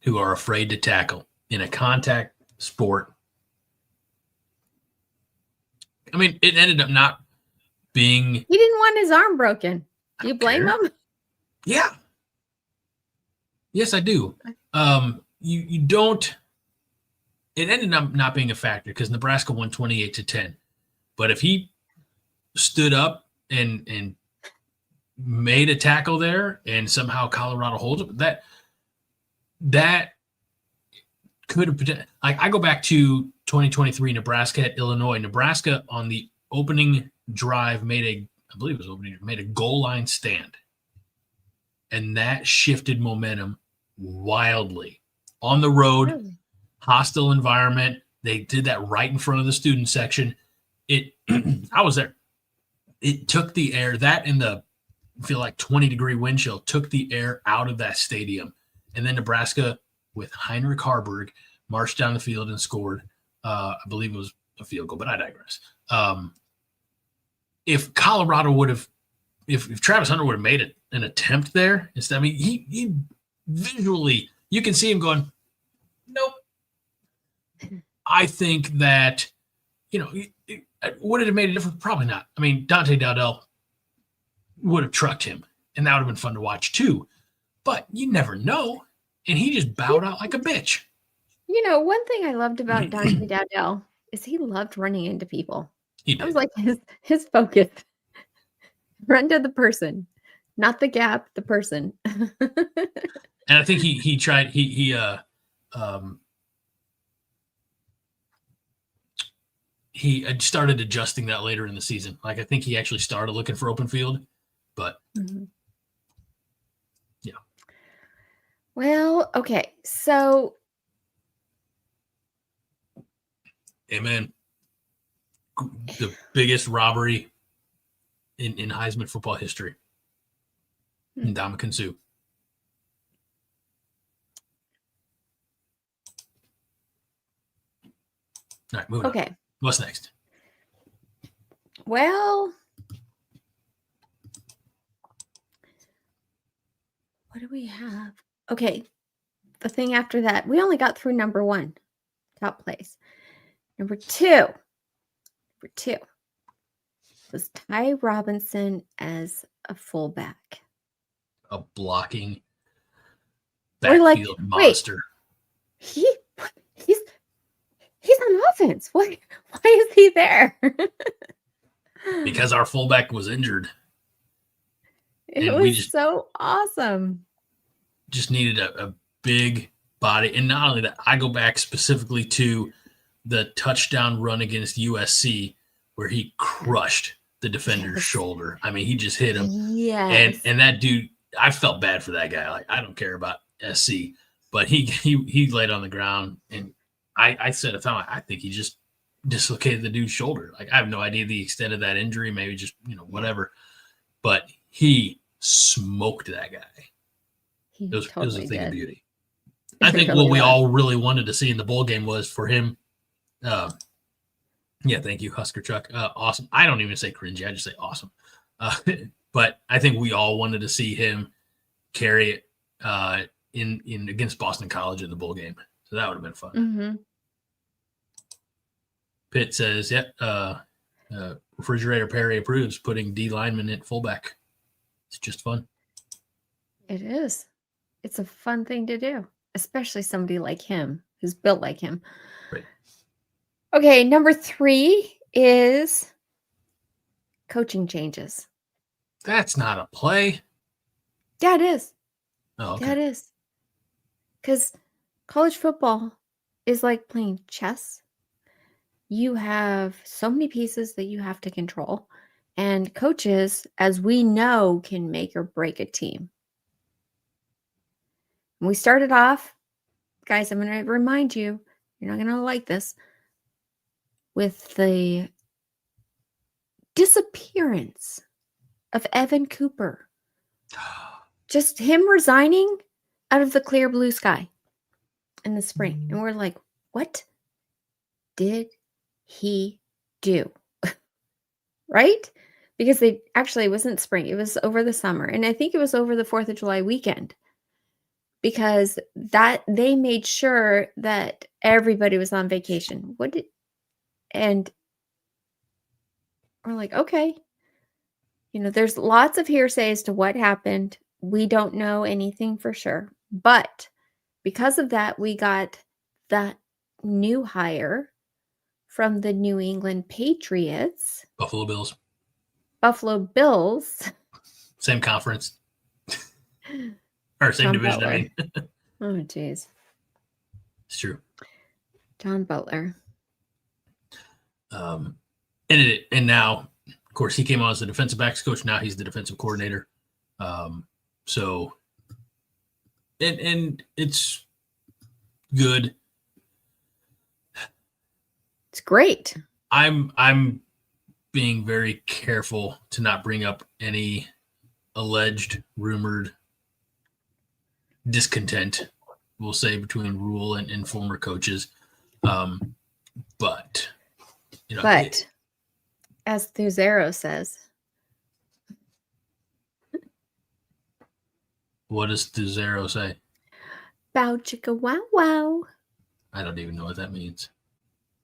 who are afraid to tackle in a contact sport. I mean, it ended up not being. He didn't want his arm broken. Do you blame him? Yeah. Yes, I do. You don't. It ended up not being a factor because Nebraska won 28-10. But if he stood up and made a tackle there, and somehow Colorado holds it, that could have – I go back to 2023, Nebraska at Illinois. Nebraska on the opening drive made a goal line stand. And that shifted momentum wildly. On the road, hostile environment. They did that right in front of the student section. I was there. It took the air, that and the feel like 20-degree wind chill took the air out of that stadium. And then Nebraska, with Heinrich Harburg, marched down the field and scored. I believe it was a field goal, but I digress. If Colorado would have, if Travis Hunter would have made an attempt there, instead, I mean, he visually, you can see him going, nope. I think that, would it have made a difference? Probably not. I mean, Dante Dowdell would have trucked him, and that would have been fun to watch too. But you never know. And he just bowed out like a bitch. One thing I loved about Dante Dowdell is he loved running into people. He did. That was like his focus. Run to the person, not the gap, the person. And I think he tried, he started adjusting that later in the season. Like, I think he actually started looking for open field, but yeah. Well, okay. So. Amen. The biggest robbery in Heisman football history. Ndamukong Suh. All right, moving on. Okay. What's next? Well, what do we have? Okay. The thing after that, we only got through number 1, top place. Number two was Ty Robinson as a fullback. A blocking We're like, backfield wait, monster. he's on offense. Why is he there? Because our fullback was injured. It was so awesome. Just needed a big body. And not only that, I go back specifically to the touchdown run against USC where he crushed the defender's shoulder. I mean, he just hit him. Yes. And that dude, I felt bad for that guy. Like, I don't care about SC, but he laid on the ground, and I said at the time, I think he just dislocated the dude's shoulder. Like, I have no idea the extent of that injury, maybe just, whatever. But he smoked that guy. It was a thing of beauty. I think what we all really wanted to see in the bowl game was for him. Yeah, thank you, Husker Chuck. Awesome. I don't even say cringy. I just say awesome. But I think we all wanted to see him carry it in against Boston College in the bowl game. So that would have been fun. Mm-hmm. Pitt says, Refrigerator Perry approves putting D lineman at fullback. It's just fun. It is. It's a fun thing to do, especially somebody like him who's built like him. Right. Okay, number 3 is coaching changes. That's not a play. Yeah, it is. Oh, okay. Yeah, it is. Because college football is like playing chess. You have so many pieces that you have to control. And coaches, as we know, can make or break a team. When we started off, guys, I'm going to remind you, you're not going to like this, with the disappearance of Evan Cooper. Just him resigning out of the clear blue sky in the spring. And we're like, what did he do? Right? Because it wasn't spring. It was over the summer. And I think it was over the 4th of July weekend. Because they made sure that everybody was on vacation. And we're like, okay. There's lots of hearsay as to what happened. We don't know anything for sure. But because of that, we got that new hire from the New England Patriots. Buffalo Bills. Same conference. Or same division, Butler. I mean. Oh, geez. It's true. John Butler. And now, of course, he came on as the defensive backs coach. Now he's the defensive coordinator. So, and it's good. It's great. I'm being very careful to not bring up any alleged, rumored discontent, we'll say, between Rule and former coaches. But as Thuzero says, what does Thuzero say? Bow chicka wow wow. I don't even know what that means.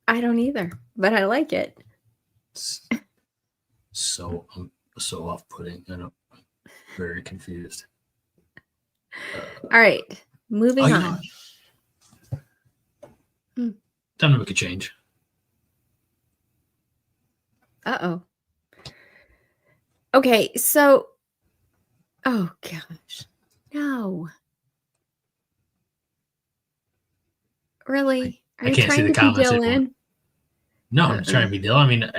I don't either, but I like it. So off-putting. I'm very confused. All right, moving on. Time to make a change. Uh-oh. Okay, so, oh gosh, no. Really? Are you trying to be Dylan? No, I'm not trying to be Dylan. I mean,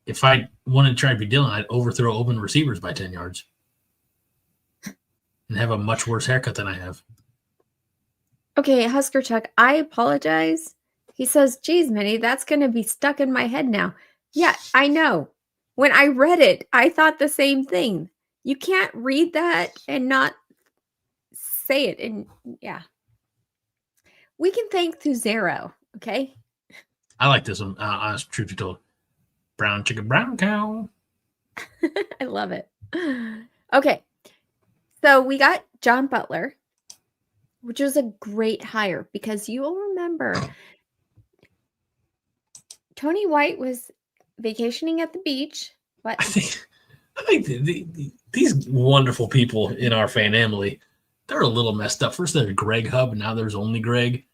if I wanted to try to be Dylan, I'd overthrow open receivers by 10 yards and have a much worse haircut than I have. Okay, Husker Chuck, I apologize. He says, geez, Minnie, that's going to be stuck in my head now. Yeah, I know. When I read it, I thought the same thing. You can't read that and not say it. And yeah. We can thank Thuzero, okay? I like this one. Honest truth be told, brown chicken, brown cow. I love it. Okay. So we got John Butler, which was a great hire because you'll remember Tony White was vacationing at the beach. What? I think these wonderful people in our family, they're a little messed up. First there's Greg Hub, and now there's only Greg.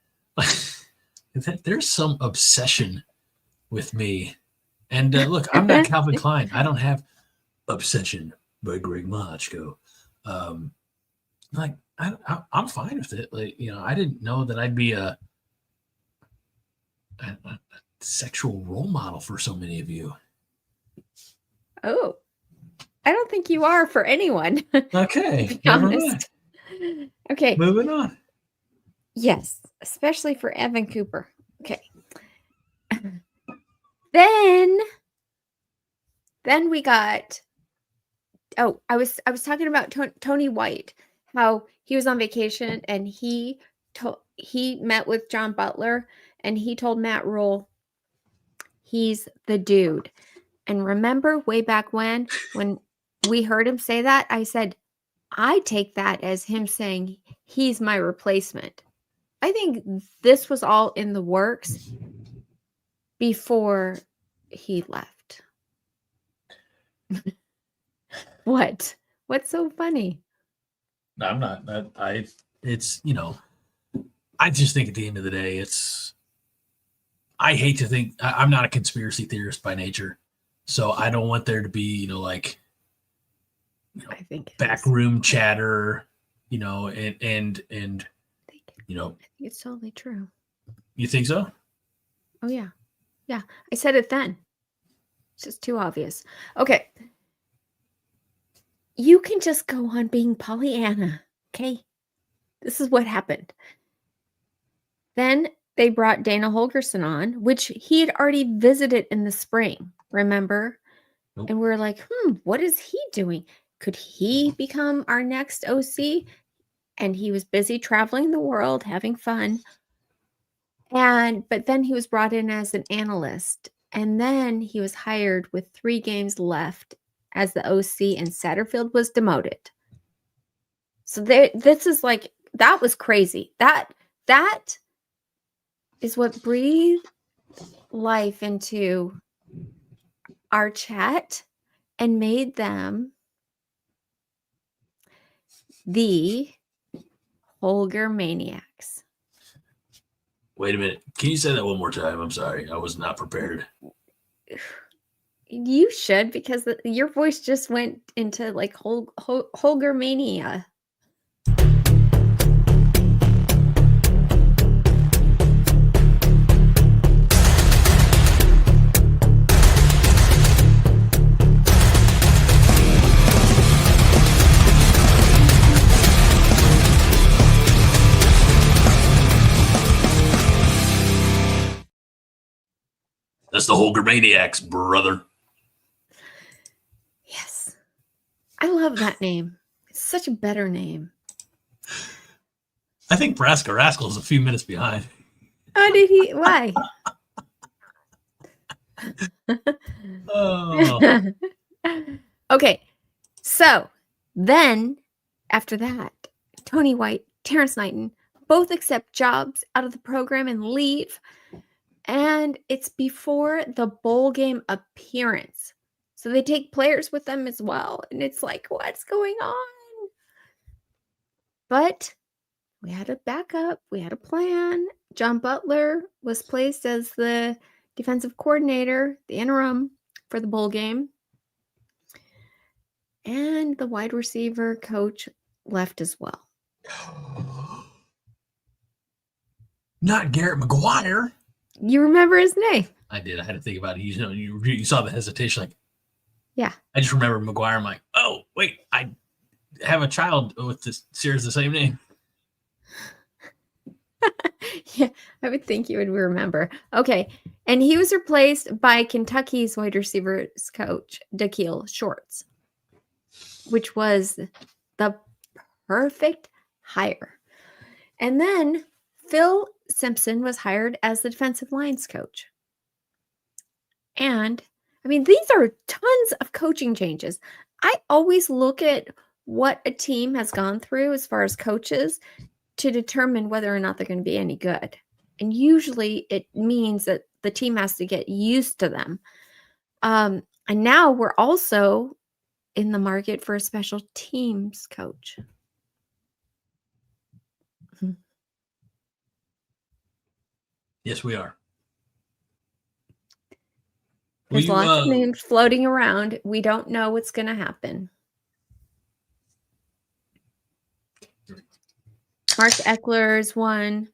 There's some obsession with me. And look, I'm not Calvin Klein. I don't have Obsession by Greg Machko. Like I'm fine with it. Like, you know, I didn't know that I'd be a sexual role model for so many of you. Oh, I don't think you are for anyone. Okay, to be honest. Okay, moving on. Yes, especially for Evan Cooper. Okay. Then we got. Oh, I was talking about Tony White, how he was on vacation and he met with John Butler and he told Matt Rule he's the dude. And remember way back when we heard him say that, I said, I take that as him saying he's my replacement. I think this was all in the works before he left. What? What's so funny? No, I'm not. It's, you know, I just think at the end of the day, I hate to think, I'm not a conspiracy theorist by nature. So I don't want there to be, you know, like, you know, I think backroom chatter, you know, and you know, I think it's totally true. You think so? Oh yeah. Yeah. I said it then. It's just too obvious. Okay. You can just go on being Pollyanna. Okay. This is what happened. Then they brought Dana Holgorsen on, which he had already visited in the spring, remember? Nope. And we were like, what is he doing? Could he become our next OC? And he was busy traveling the world, having fun. But then he was brought in as an analyst. And then he was hired with 3 games left as the OC, and Satterfield was demoted. So this is like, that was crazy. That is what breathed life into our chat and made them the Holgormaniacs. Wait a minute. Can you say that one more time? I'm sorry. I was not prepared. You should, because your voice just went into like Holgormania. That's the Holgormaniacs, brother. Yes. I love that name. It's such a better name. I think Braska Rascal is a few minutes behind. Oh, did he? Why? Oh. Okay. So then after that, Tony White, Terrence Knighton both accept jobs out of the program and leave. And it's before the bowl game appearance. So they take players with them as well. And it's like, what's going on? But we had a backup. We had a plan. John Butler was placed as the defensive coordinator, the interim for the bowl game. And the wide receiver coach left as well. Not Garrett McGuire. You remember his name? I did. I had to think about it. You know, you saw the hesitation. Like, yeah. I just remember McGuire. I'm like, oh, wait, I have a child with this shares the same name. Yeah, I would think you would remember. Okay. And he was replaced by Kentucky's wide receivers coach, Dakeil Shorts, which was the perfect hire. And then Phil Simpson was hired as the defensive lines coach. And I mean, these are tons of coaching changes. I always look at what a team has gone through as far as coaches to determine whether or not they're going to be any good. And usually it means that the team has to get used to them. And now we're also in the market for a special teams coach. Yes, we are. There's lots of names floating around. We don't know what's going to happen. Mark Eckler is one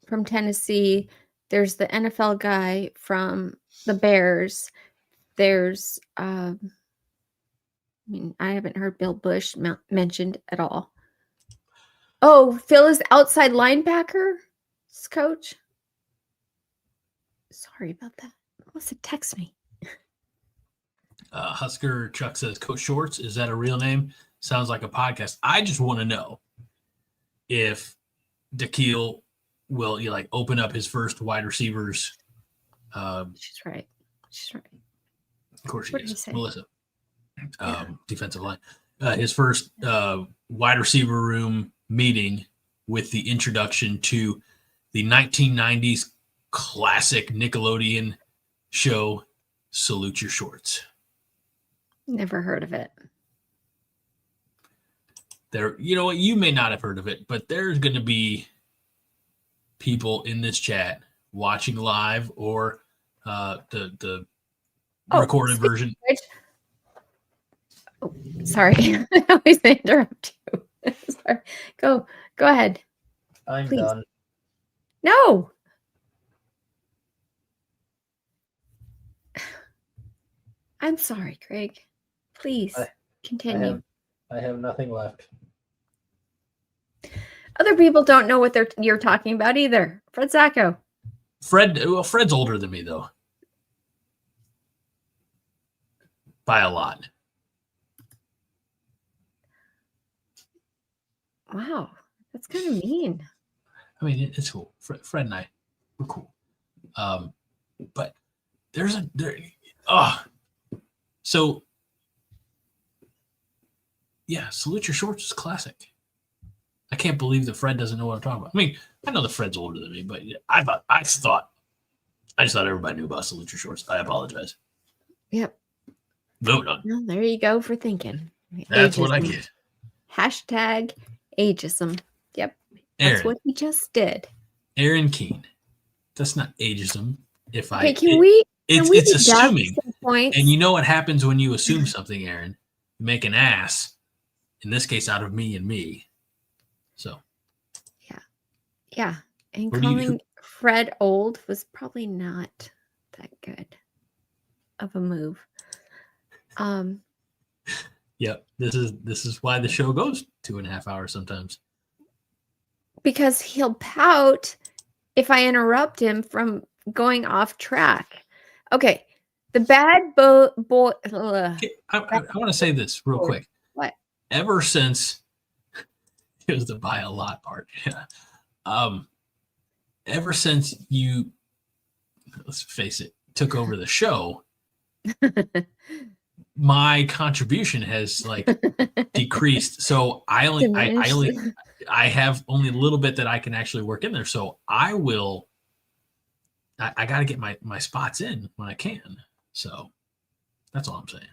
from Tennessee. There's the NFL guy from the Bears. There's, I mean, I haven't heard Bill Bush mentioned at all. Oh, Phil is outside linebacker coach. Sorry about that. What's it? Text me. Husker Chuck says, Coach Shorts, is that a real name? Sounds like a podcast. I just want to know if Dakil will open up his first wide receivers. She's right. She's right. Of course she is. Melissa. Defensive line. His first wide receiver room meeting with the introduction to the 1990s classic Nickelodeon show, Salute Your Shorts. Never heard of it. There, you know what? You may not have heard of it, but there's going to be people in this chat watching live or the recorded version. Oh, sorry. I always interrupt you. Sorry. Go ahead. I'm done. No. I'm sorry, Greg. Please continue. I have nothing left. Other people don't know what you're talking about either. Fred Zacco. Fred's older than me, though. By a lot. Wow. That's kind of mean. I mean, it's cool. Fred and I, we're cool. But so yeah, Salute Your Shorts is classic. I can't believe that Fred doesn't know what I'm talking about. I mean, I know that Fred's older than me, but I just thought everybody knew about Salute Your Shorts. I apologize. Yep. Vote on. Well, there you go for thinking. That's Ageism. what I get. Hashtag ageism. Yep. That's what he just did. Aaron Keene. That's not ageism. It's assuming. And you know what happens when you assume something, Aaron? You make an ass, in this case, out of me and me. So. Yeah. And calling Fred old was probably not that good of a move. Yep. This is why the show goes 2.5 hours sometimes. Because he'll pout if I interrupt him from going off track. Okay. The bad boy. I want to say this real quick. What? Ever since it was the buy a lot part. Yeah. Ever since you, let's face it, took over the show, my contribution has decreased. So I have only a little bit that I can actually work in there. So I got to get my spots in when I can. So that's all I'm saying.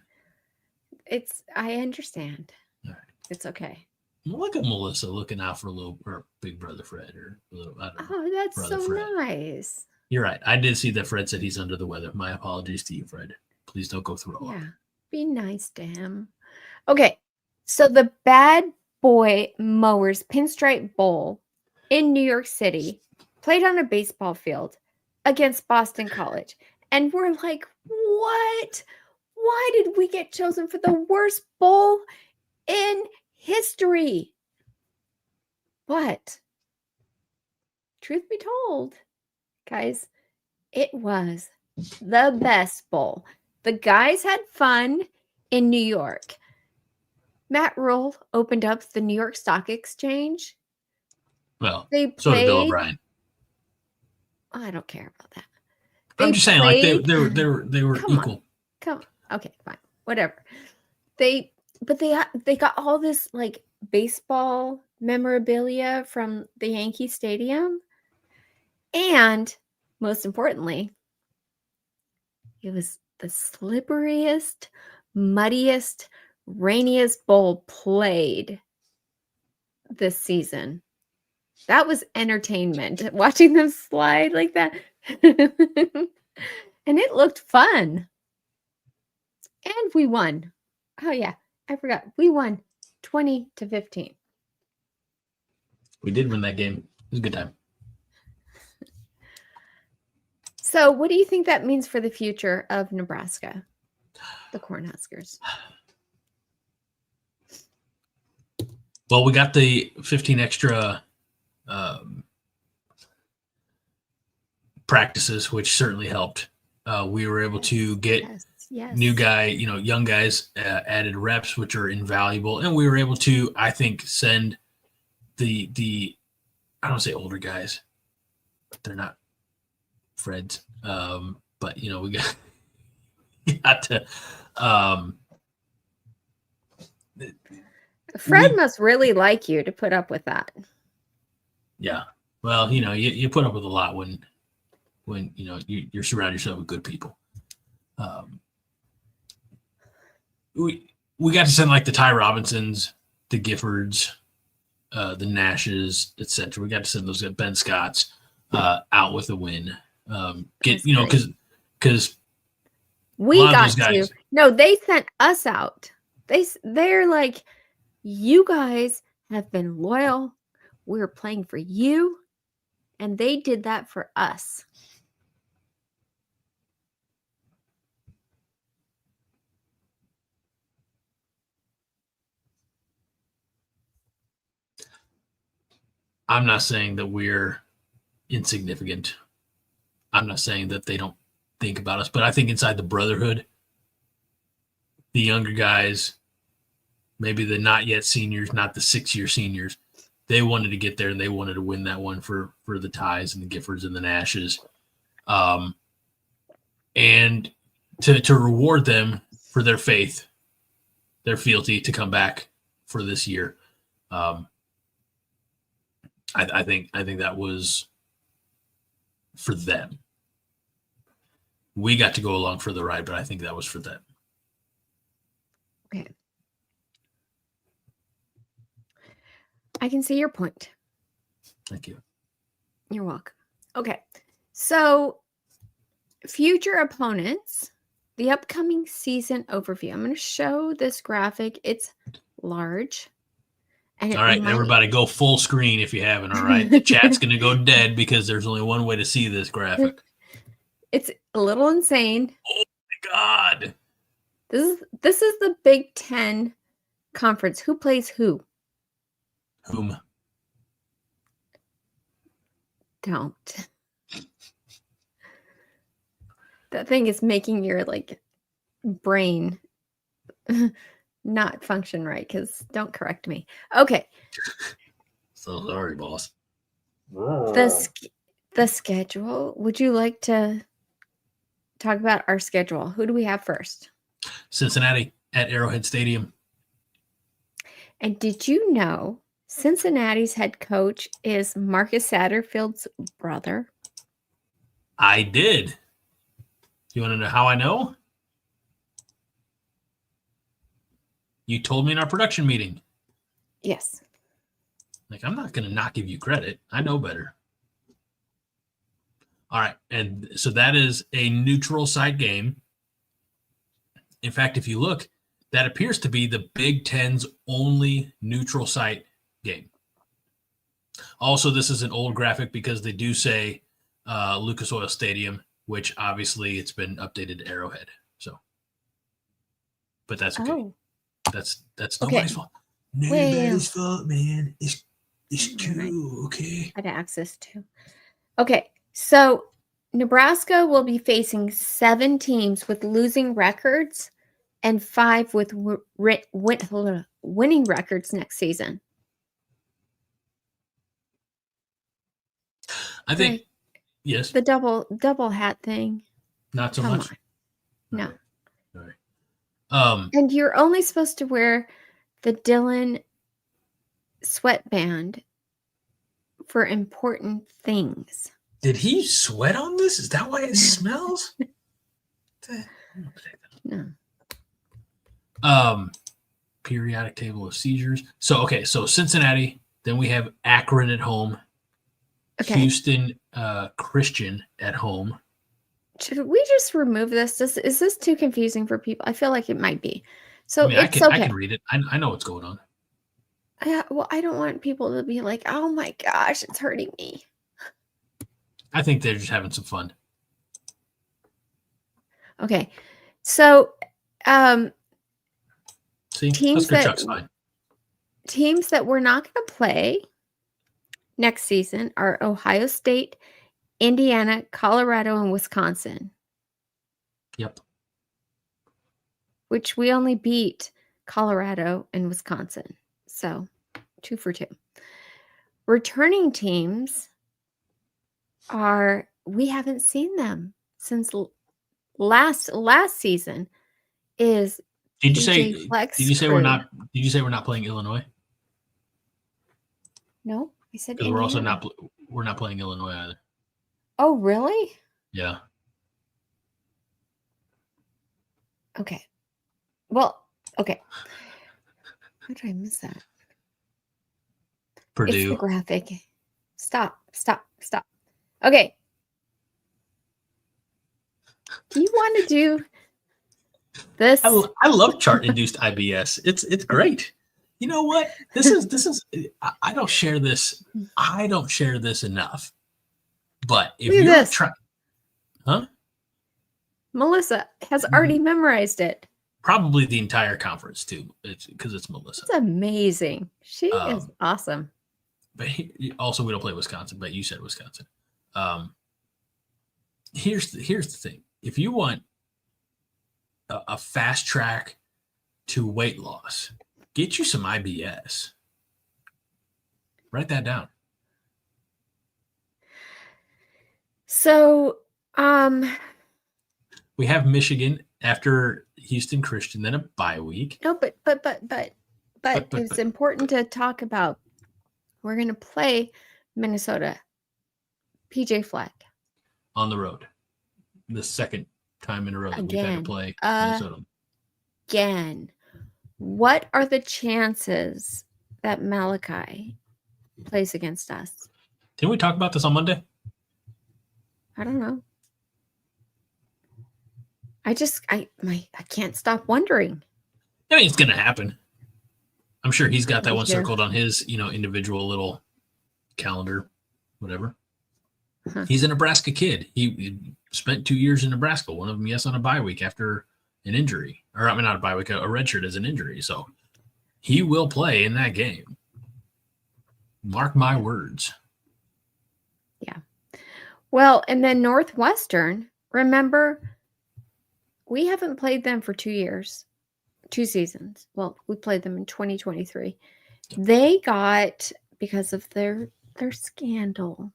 I understand. All right. It's okay. Look at Melissa looking out for big brother Fred that's so Fred. Nice. You're right. I did see that Fred said he's under the weather. My apologies to you, Fred. Please don't go through all. Yeah. Be nice to him. Okay. So the Bad Boy Mowers Pinstripe Bowl in New York City played on a baseball field against Boston College. And we're like, what? Why did we get chosen for the worst bowl in history? But truth be told, guys, it was the best bowl. The guys had fun in New York. Matt Rule opened up the New York Stock Exchange. Well, so did Bill O'Brien. I don't care about that. I'm just saying, like they were Come on. equal. Come on. Okay, fine. Whatever. They got all this like baseball memorabilia from the Yankee Stadium. And most importantly, it was the slipperiest, muddiest, rainiest bowl played this season. That was entertainment, watching them slide like that. And it looked fun. And we won. Oh, yeah. I forgot. We won 20-15. We did win that game. It was a good time. So what do you think that means for the future of Nebraska, the Cornhuskers? Well, we got the 15 extra practices, which certainly helped. We were able to get young guys added reps, which are invaluable. And we were able to, I think, send the I don't say older guys, but they're not Freds. But we got to Fred must really like you to put up with that. Yeah. Well, you put up with a lot when you surround yourself with good people. We got to send like the Ty Robinsons, the Giffords, the Nashes, etc. We got to send those Ben Scotts out with a win. Because we got to. No, they sent us out. They're like, you guys have been loyal. We're playing for you. And they did that for us. I'm not saying that we're insignificant. I'm not saying that they don't think about us, but I think inside the brotherhood, the younger guys, maybe the not yet seniors, not the 6-year seniors, they wanted to get there and they wanted to win that one for the Ties and the Giffords and the Nashes. And to reward them for their faith, their fealty to come back for this year. I think that was for them. We got to go along for the ride, but I think that was for them. Okay. I can see your point. Thank you. You're welcome. Okay. So, future opponents, the upcoming season overview. I'm going to show this graphic. It's large. And all right, everybody go full screen if you haven't, all right? The chat's going to go dead because there's only one way to see this graphic. It's a little insane. Oh, my God. This is the Big Ten conference. Who plays who? Whom? Don't. That thing is making your brain not function right, because don't correct me. Okay. So sorry, boss. The schedule. Would you like to talk about our schedule? Who do we have first? Cincinnati at Arrowhead Stadium. And did you know Cincinnati's head coach is Marcus Satterfield's brother? I did. You want to know how I know? You told me in our production meeting. Yes. I'm not going to not give you credit. I know better. All right. And so that is a neutral site game. In fact, if you look, that appears to be the Big Ten's only neutral site game. Also, this is an old graphic because they do say Lucas Oil Stadium, which obviously it's been updated to Arrowhead. So, but that's okay. Oh. That's nobody's fault. Nobody's fault, man. It's true, okay? I had access to. Okay, so Nebraska will be facing 7 teams with losing records and 5 with winning records next season. I think Yes. The double hat thing. Not so Come much. on. No. Okay. All right. And you're only supposed to wear the Dylan sweatband for important things. Did he sweat on this? Is that why it smells? No. Periodic table of seizures. So Cincinnati. Then we have Akron at home. Okay. Houston Christian at home. Should we just remove this? Is this too confusing for people? I feel like it might be. So I it's okay. I can read it. I know what's going on. Well, I don't want people to be like, oh my gosh, it's hurting me. I think they're just having some fun. Okay. So See, teams Husker Chuck's fine. Teams that we're not going to play next season are Ohio State, Indiana, Colorado, and Wisconsin. Yep. Which we only beat Colorado and Wisconsin. So 2 for 2. Returning teams we haven't seen them since last season. Did you say we're not playing Illinois? No, I said because we're not playing Illinois either. Oh, really? Yeah. Okay. Well, okay. How did I miss that? Purdue. It's the graphic. Stop. Okay. Do you want to do this? I love chart-induced IBS. It's great. You know what? This is. I don't share this. I don't share this enough. But if you're trying, huh? Melissa has already memorized it. Probably the entire conference too. It's because it's Melissa. It's amazing. She is awesome. But also, we don't play Wisconsin. But you said Wisconsin. Here's the thing. If you want a fast track to weight loss, get you some IBS. Write that down. So, we have Michigan after Houston Christian, then a bye week. No, but it's important to talk about. We're going to play Minnesota. PJ Fleck. On the road. The second time in a row that we've had to play Minnesota. Again, what are the chances that Malachi plays against us? Didn't we talk about this on Monday? I don't know. I can't stop wondering. I mean, it's going to happen. I'm sure he's got that one circled on his, individual little calendar, whatever. Huh. He's a Nebraska kid. He spent 2 years in Nebraska. One of them, on a bye week after an injury. Or, I mean, not a bye week, a redshirt as an injury. So he will play in that game. Mark my words. Yeah. Well, and then Northwestern, remember, we haven't played them for 2 years. 2 seasons. Well, we played them in 2023. They got, because of their scandal,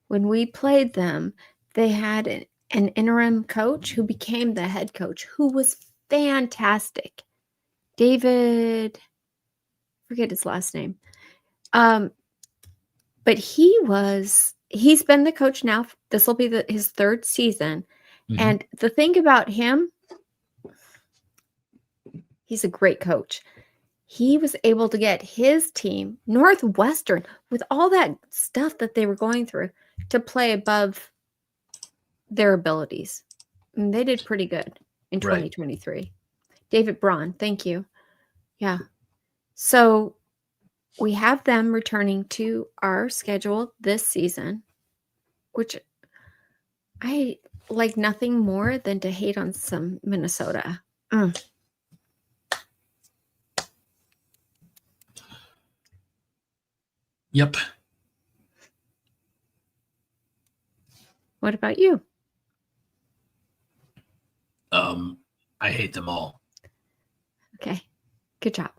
when we played them, they had an interim coach who became the head coach, who was fantastic. David, forget his last name. But he's been the coach now. This will be his 3rd season. Mm-hmm. And the thing about him, he's a great coach. He was able to get his team, Northwestern, with all that stuff that they were going through, to play above their abilities. And they did pretty good in 2023. Right. David Braun, thank you. Yeah. So we have them returning to our schedule this season, which I like nothing more than to hate on some Minnesota. Yep. What about you? I hate them all. Okay. Good job.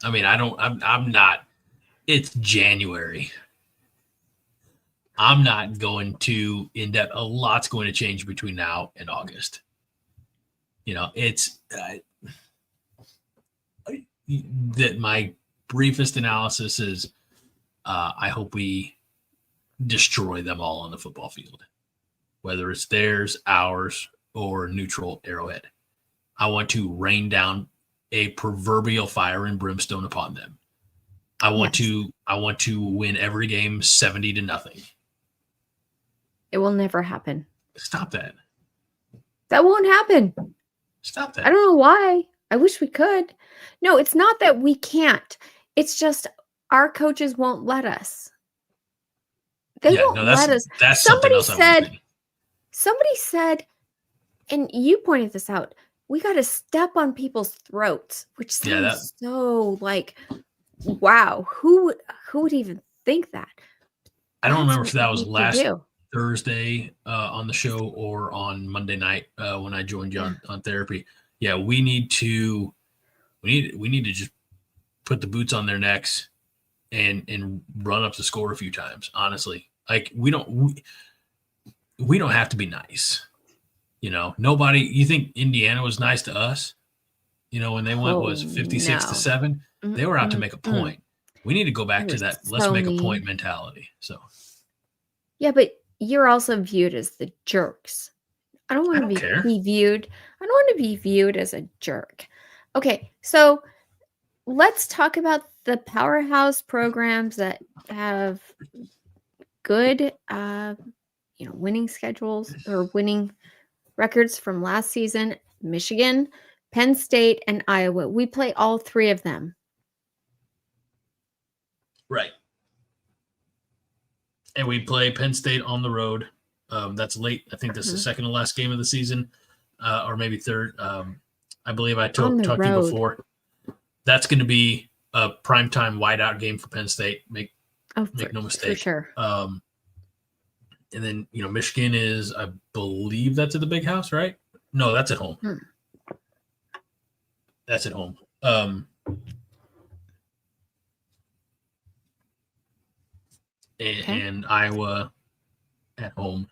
I mean, I'm not. It's January. I'm not going to in depth. A lot's going to change between now and August. It's that my briefest analysis is I hope we destroy them all on the football field, whether it's theirs, ours, or neutral Arrowhead. I want to rain down a proverbial fire and brimstone upon them. I want to win every game 70-0. It will never happen. Stop that. That won't happen. Stop that. I don't know why. I wish we could. No, it's not that we can't. It's just our coaches won't let us. They won't let us. That's something else Somebody said, and you pointed this out, we got to step on people's throats, which sounds so like, wow, who would even think that? I don't remember if that was last Thursday on the show or on Monday night when I joined you on therapy. Yeah, we need to just put the boots on their necks and run up the score a few times. Honestly, like we don't have to be nice. Nobody. You think Indiana was nice to us? When they went 56-7, they were out to make a point. We need to go back to that. Let's make a point mentality. So. Yeah, but you're also viewed as the jerks. I don't want to be viewed. I don't want to be viewed as a jerk. Okay, so let's talk about the powerhouse programs that have good, winning schedules or winning records from last season. Michigan, Penn State, and Iowa. We play all three of them. Right. And we play Penn State on the road. That's late. I think that's the second to last game of the season, or maybe third. I believe I talked to you before. That's going to be a primetime wideout game for Penn State. Make no mistake. For sure. And then, Michigan is, I believe that's at the Big House, right? No, that's at home. That's at home. And Iowa at home.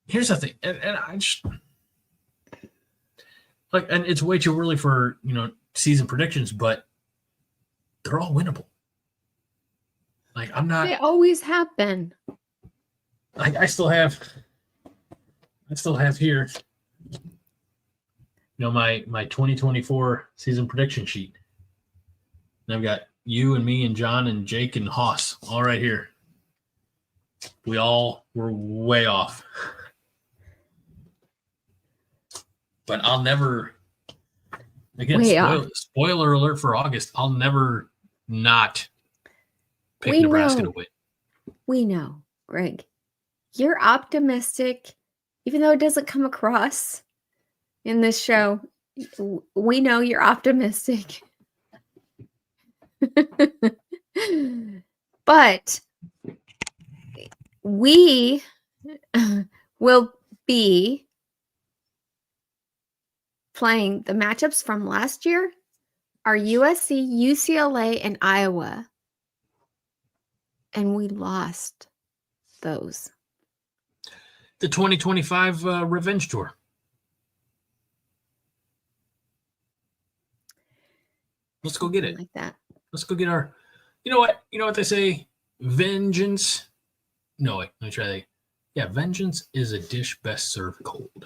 Here's the thing, and I just and it's way too early for season predictions, but they're all winnable. I'm not. They always have been. I still have here, my 2024 season prediction sheet. And I've got you and me and John and Jake and Haas all right here. We all were way off. But I'll never, again, spoiler alert for August, I'll never not pick Nebraska to win. We know, Greg. You're optimistic, even though it doesn't come across in this show. We know you're optimistic. But we will be playing the matchups from last year are USC, UCLA, and Iowa. And we lost those. The 2025 revenge tour. Let's go get it. Like that. Let's go get our. You know what they say? Vengeance. No, wait. Let me try that. Yeah, vengeance is a dish best served cold.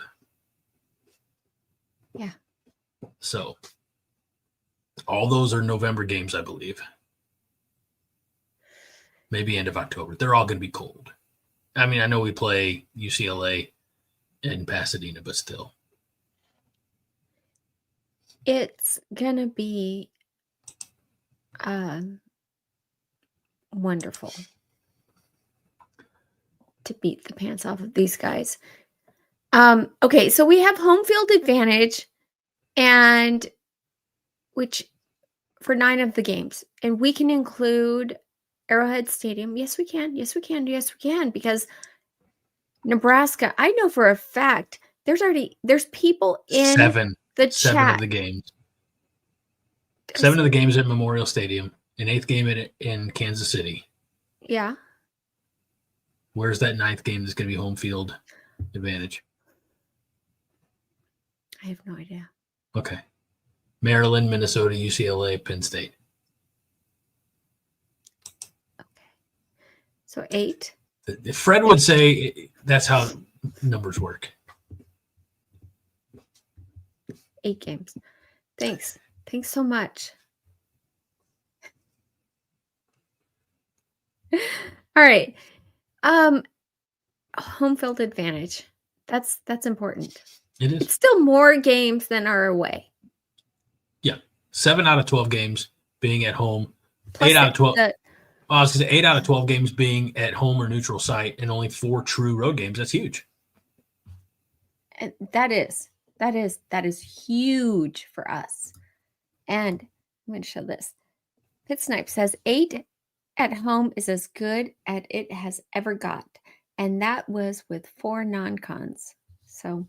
Yeah. So, all those are November games, I believe. Maybe end of October. They're all going to be cold. I mean, I know we play UCLA in Pasadena, but still. It's going to be wonderful to beat the pants off of these guys. Okay, so we have home field advantage, and which for 9 of the games, and we can include Arrowhead Stadium. Yes, we can. Yes, we can. Yes, we can. Because Nebraska, I know for a fact there's people in the chat. 7 of the games. 7 of the games at Memorial Stadium. An 8th game in Kansas City. Yeah. Where's that 9th game that's going to be home field advantage? I have no idea. Okay. Maryland, Minnesota, UCLA, Penn State. Okay. So 8. Fred would say that's how numbers work. 8 games. Thanks. Thanks so much. All right. Home field advantage. That's important. It is. It's still more games than are away. Yeah. 7 out of 12 games being at home. Plus 8 out of 12. the- I was going to say 8 out of 12 games being at home or neutral site, and only 4 true road games. That's huge. And that is huge for us. And I'm going to show this. Pit Snipe says 8 at home is as good as it has ever got. And that was with 4 non-cons. So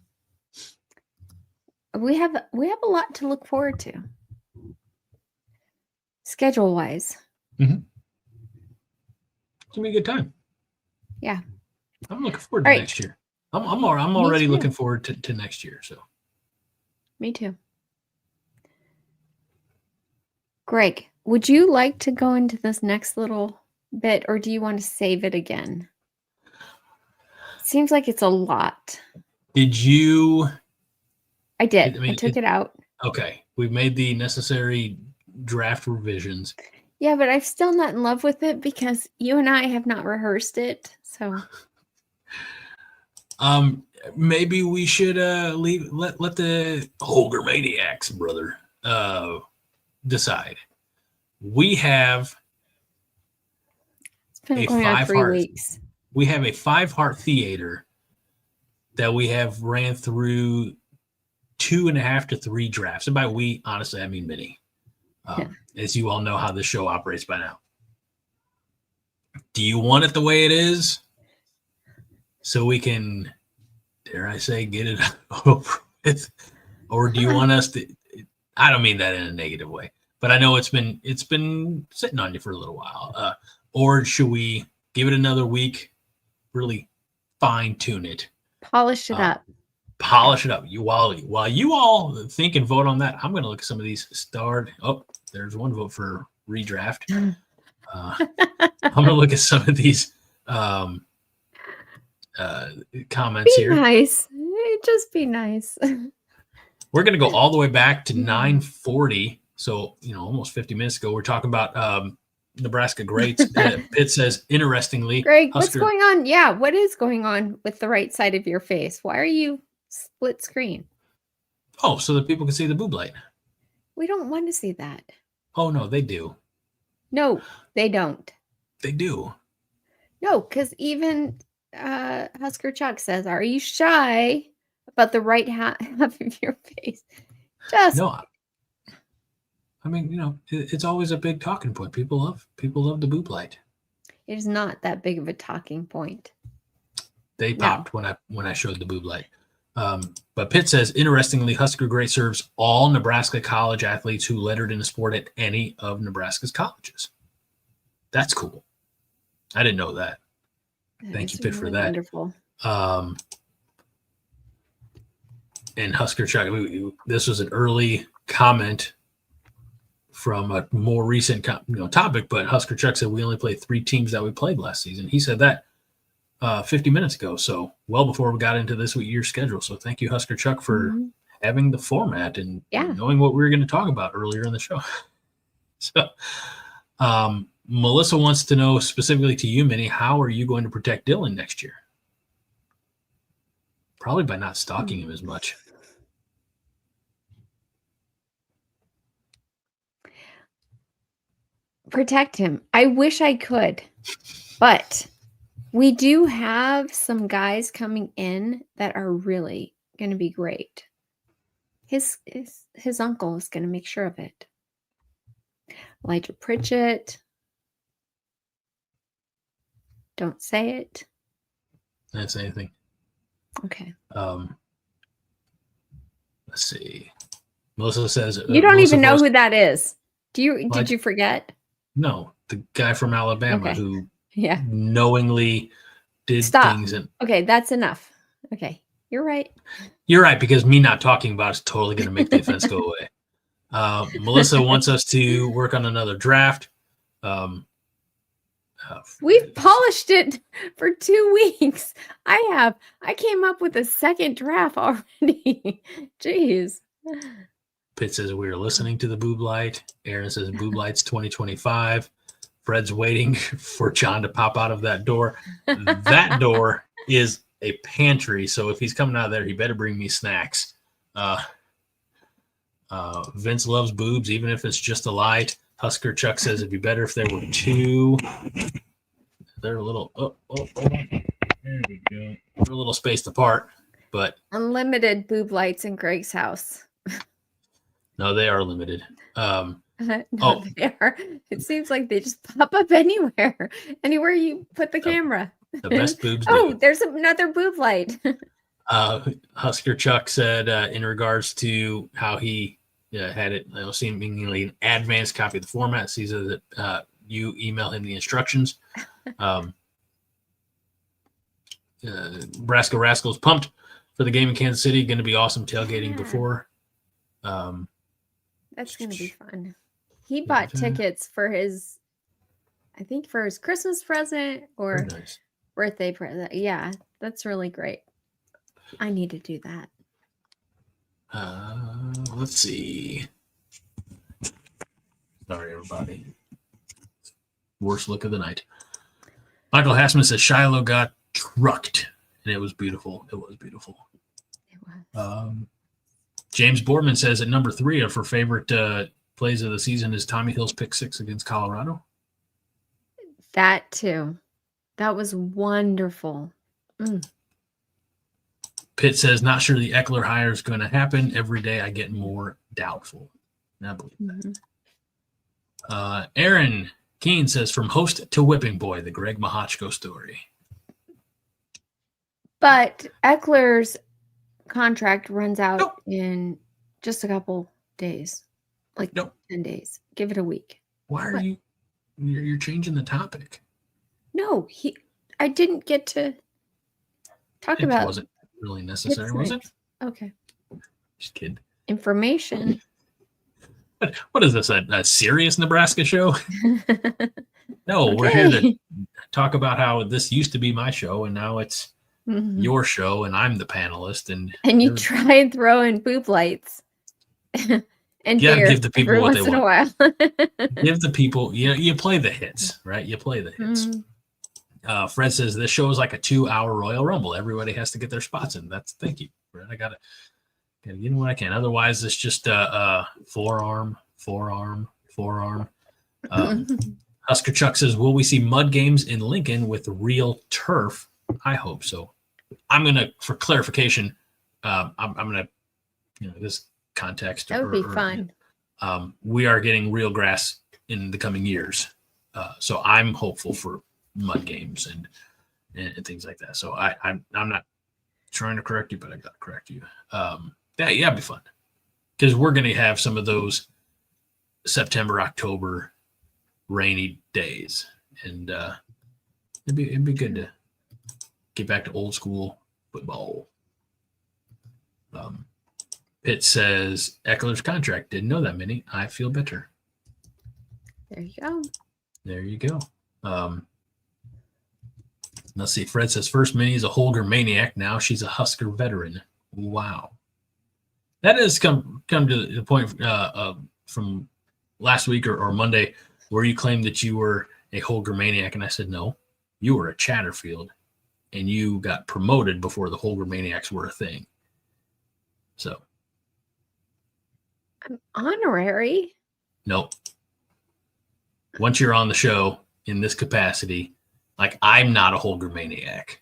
we have a lot to look forward to. Schedule-wise. Mm-hmm. It's going to be a good time. Yeah. I'm looking forward to next year. I'm already looking forward to next year. So, me too. Greg, would you like to go into this next little bit, or do you want to save it again? Seems like it's a lot. Did you? I did. I took it out. Okay, we've made the necessary draft revisions. Yeah, but I'm still not in love with it because you and I have not rehearsed it. So. Maybe we should let the Holgormaniacs, brother, decide. We have it's been going on 3 weeks. We have a 5-heart theater that we have ran through 2.5 to 3 drafts. And by we, honestly, I mean Minnie. As you all know how this show operates by now. Do you want it the way it is? So we can, dare I say, get it over with? Or do you want us to, I don't mean that in a negative way, but I know it's been sitting on you for a little while. Or should we give it another week, really fine tune it? Polish it up. Polish it up. While you all think and vote on that, I'm going to look at some of these starred. Oh, there's one vote for redraft. I'm going to look at some of these comments here. Nice. Just be nice. We're going to go all the way back to 9:40. So, almost 50 minutes ago, we're talking about Nebraska greats. Pitt says, interestingly, Greg, what's going on? Yeah, what is going on with the right side of your face? Why are you split screen? Oh, so that people can see the boob light. We don't want to see that. Oh, no, they do. No, they don't. They do. No, because even Husker Chuck says, are you shy about the right half of your face? No. I mean, it's always a big talking point. People love the boob light. It is not that big of a talking point. They popped when I showed the boob light. But Pitt says, interestingly, Husker great serves all Nebraska college athletes who lettered in the sport at any of Nebraska's colleges. That's cool. I didn't know that. Thank you, Pitt, for that. Wonderful. And Husker Chuck, this was an early comment from a more recent topic, but Husker Chuck said we only played 3 teams that we played last season. He said that 50 minutes ago, so well before we got into this year's schedule. So thank you, Husker Chuck, for having the format and knowing what we were going to talk about earlier in the show. So Melissa wants to know specifically to you, Minnie, how are you going to protect Dylan next year? Probably by not stalking him as much. Protect him. I wish I could, but we do have some guys coming in that are really going to be great. His uncle is going to make sure of it. Elijah Pritchett. Don't say it. Don't say anything. Okay. Let's see. Melissa says you don't even know who that is. Did you forget? No, the guy from Alabama who knowingly did Stop. things. And Okay, that's enough. Okay, you're right. you're right, because me not talking about is totally going to make the offense go away. Melissa wants us to work on another draft. We've polished it for 2 weeks. I came up with a second draft already. Jeez. Pitt says we are listening to the boob light. Aaron says boob light's 2025. Fred's waiting for John to pop out of that door. That door is a pantry, so if he's coming out of there, he better bring me snacks. Vince loves boobs, even if it's just a light. Husker Chuck says it'd be better if there were two. They're a little there we go. They're a little spaced apart, but Unlimited boob lights in Greg's house. no, they are limited. No, they are. It seems like they just pop up anywhere you put the camera. The best boobs Oh, do. there's another boob light. Husker Chuck said in regards to how he had it, seemingly an advanced copy of the format. He says that you email him the instructions. Nebraska Rascals pumped for the game in Kansas City. Going to be awesome tailgating before. That's going to be fun. He bought tickets for his Christmas present or nice. Birthday present. Yeah, that's really great. I need to do that. Let's see. Sorry, everybody. Worst look of the night. Michael Hassman says Shiloh got trucked, and it was beautiful. It was beautiful. It was. James Boardman says at number 3 of her favorite plays of the season is Tommy Hill's pick 6 against Colorado. That too. That was wonderful. Pitt says, not sure the Eckler hire is going to happen. Every day I get more doubtful. And I believe that. Aaron Keene says, from host to whipping boy, the Greg Mahochko story. But Eckler's contract runs out in just a couple days. Like 10 days. Give it a week. Why are you're changing the topic? No, I didn't get to talk about. It wasn't really necessary, was it? Okay. Just kidding. Information. What is this? A serious Nebraska show? No, we're here to talk about how this used to be my show and now it's your show and I'm the panelist. And you try and throw in boob lights. And give the people what they want. In a while. Give the people, you play the hits, right? You play the hits. Fred says this show is like a 2-hour Royal Rumble. Everybody has to get their spots in. Thank you, Fred. I gotta get what I can. Otherwise, it's just forearm. Husker Chuck says, will we see mud games in Lincoln with real turf? I hope so. I'm gonna, for clarification, I'm gonna, this context. That would be fun. We are getting real grass in the coming years, so I'm hopeful for mud games and things like that. So I'm not trying to correct you, but I got to correct you. It'd be fun because we're going to have some of those September, October rainy days, and it'd be good to get back to old school football. Pitt says Eckler's contract. Didn't know that, Minnie. I feel better. There you go. There you go. Let's see. Fred says first Minnie is a Holgormaniac. Now she's a Husker veteran. Wow. That has come to the point from last week or Monday where you claimed that you were a Holgormaniac, and I said no, you were a Chatterfield, and you got promoted before the Holgormaniacs were a thing. So. I'm honorary. Nope. Once you're on the show in this capacity, like I'm not a Holgormaniac.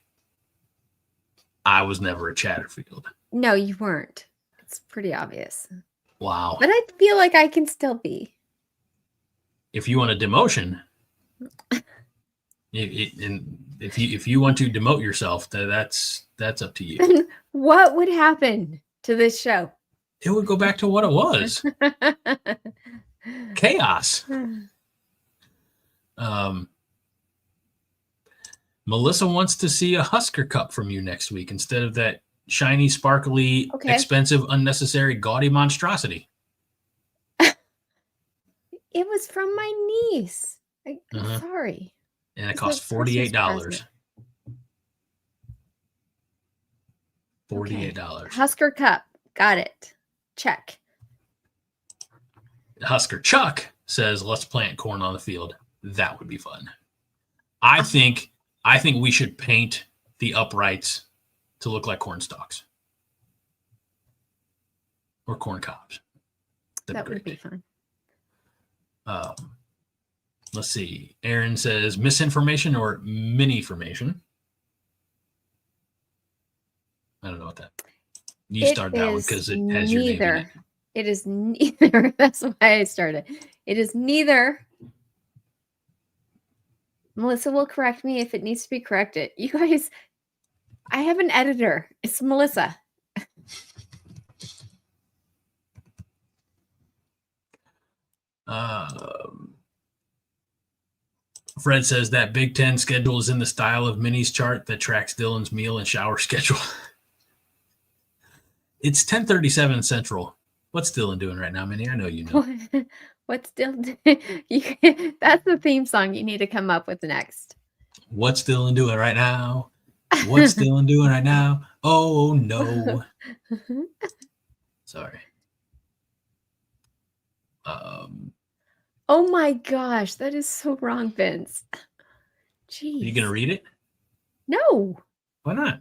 I was never a Chatterfield. No, you weren't. It's pretty obvious. Wow. But I feel like I can still be. If you want a demotion, if you want to demote yourself, that's up to you. And what would happen to this show? It would go back to what it was. Chaos. Melissa wants to see a Husker cup from you next week instead of that shiny, sparkly, expensive, unnecessary, gaudy monstrosity. It was from my niece. I'm sorry. And it cost $48. $48. Husker cup. Got it. Check. Husker Chuck says, let's plant corn on the field. That would be fun. I think we should paint the uprights to look like corn stalks or corn cobs. That would be fun. Let's see. Aaron says misinformation or mini-formation. I don't know what that. You start that one because it has your name in it. It is neither. That's why I started. It is neither. Melissa will correct me if it needs to be corrected. You guys, I have an editor. It's Melissa. Fred says that Big Ten schedule is in the style of Minnie's chart that tracks Dylan's meal and shower schedule. It's 10:37 Central. What's Dylan doing right now, Minnie? I know you know. What's Dylan doing? That's the theme song you need to come up with next. What's Dylan doing right now? What's Dylan doing right now? Oh, no. Sorry. Oh my gosh, that is so wrong, Vince. Jeez. Are you gonna read it? No. Why not?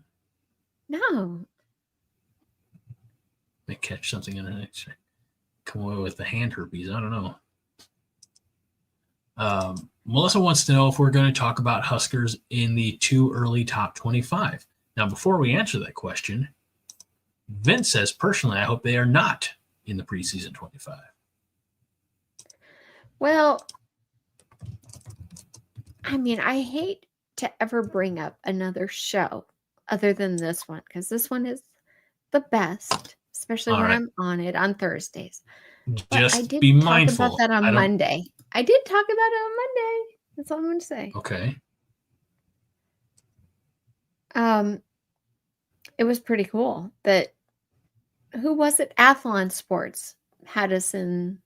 No. May catch something in the next. Come away with the hand herpes. I don't know. Melissa wants to know if we're going to talk about Huskers in the too early top 25. Now, before we answer that question, Vince says, personally, I hope they are not in the preseason 25. Well, I mean, I hate to ever bring up another show other than this one because this one is the best, especially when I'm on it on Thursdays. Just I did be talk mindful. about that on Monday. I did talk about it on Monday. That's all I'm going to say. Okay. It was pretty cool that who was it? Athlon Sports had us in.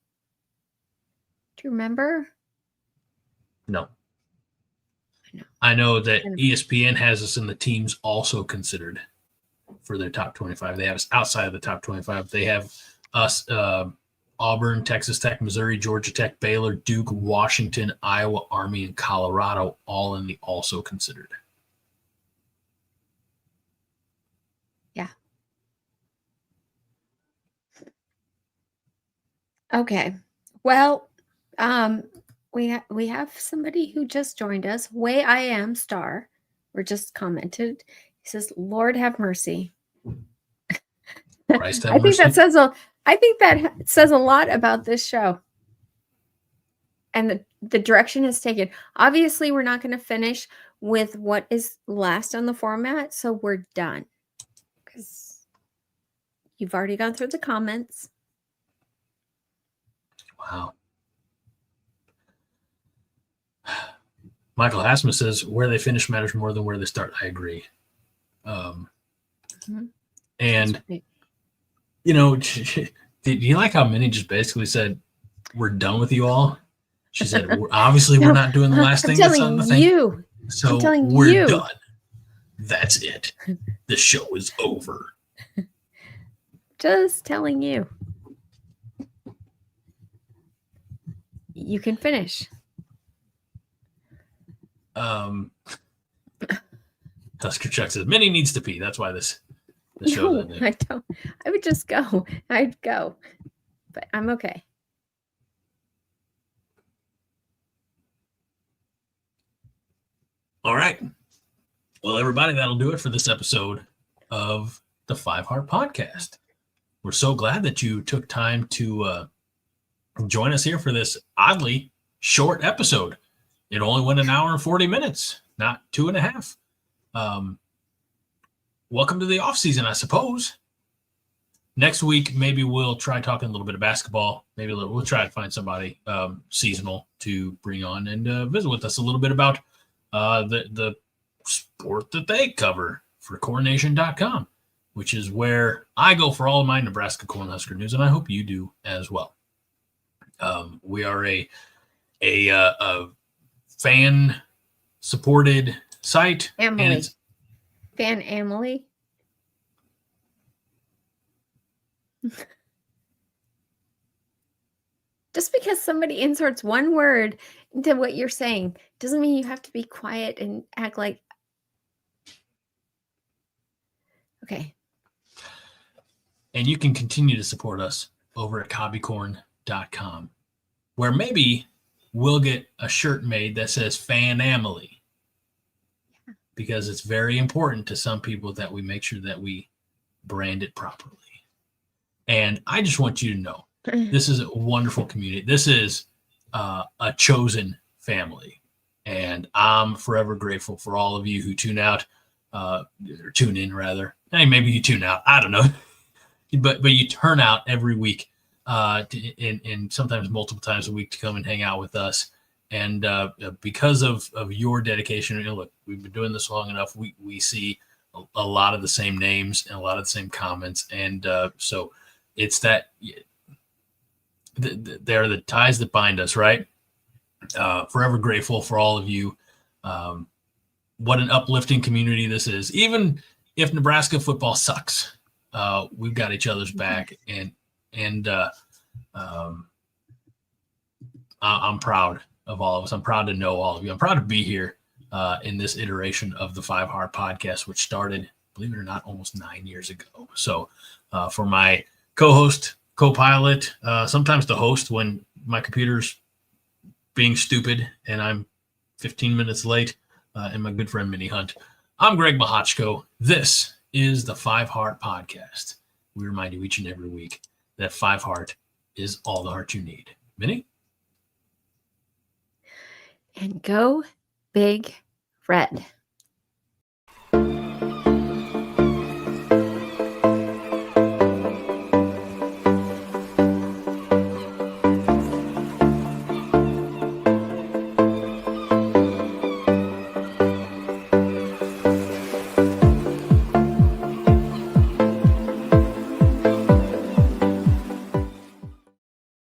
Do you remember? No. I know that ESPN has us in the teams also considered for their top 25. They have us outside of the top 25. They have us, Auburn, Texas Tech, Missouri, Georgia Tech, Baylor, Duke, Washington, Iowa, Army, and Colorado all in the also considered. Yeah. Okay. Well, we have somebody who just joined us. Way I Am Star, or just commented. He says, "Lord have mercy." Christ have I think mercy. that says a lot about this show and the direction it's taken. Obviously, we're not going to finish with what is last on the format, so we're done because you've already gone through the comments. Wow. Michael Asmus says where they finish matters more than where they start. I agree. And you know, did you like how Minnie just basically said, "We're done with you all"? She said, "We're not doing the last thing that's on the thing." So we're done. That's it. The show is over. Just telling you. You can finish. Husker Chuck says Minnie needs to pee. That's why the show. No, I don't. I would just go. I'd go, but I'm okay. All right. Well, everybody, that'll do it for this episode of the 5 Heart Podcast. We're so glad that you took time to join us here for this oddly short episode. It only went an hour and 40 minutes, not 2.5. Welcome to the off season, I suppose. Next week, maybe we'll try talking a little bit of basketball. Maybe we'll try to find somebody seasonal to bring on and visit with us a little bit about the sport that they cover for cornation.com, which is where I go for all of my Nebraska Cornhusker news, and I hope you do as well. We are a fan-supported site. Emily. Fan Emily. Just because somebody inserts one word into what you're saying doesn't mean you have to be quiet and act like. Okay. And you can continue to support us over at cobbycorn.com, where maybe we'll get a shirt made that says Fan Emily. Yeah. Because it's very important to some people that we make sure that we brand it properly. And I just want you to know, this is a wonderful community. This is a chosen family. And I'm forever grateful for all of you who tune out, or tune in rather. Hey, maybe you tune out. I don't know. But you turn out every week and sometimes multiple times a week to come and hang out with us. And because of your dedication, look, we've been doing this long enough. We see a lot of the same names and a lot of the same comments. And so it's that they're the ties that bind us, right? Forever grateful for all of you. What an uplifting community this is. Even if Nebraska football sucks, we've got each other's back, and I'm proud of all of us. I'm proud to know all of you. I'm proud to be here in this iteration of the 5 Heart Podcast, which started, believe it or not, almost 9 years ago. So for my co-host, co-pilot, sometimes the host when my computer's being stupid and I'm 15 minutes late, and my good friend Minnie Hunt, I'm Greg Mahochko. This is the 5 Heart Podcast. We remind you each and every week that 5 Heart is all the heart you need. Minnie? And go Big Red.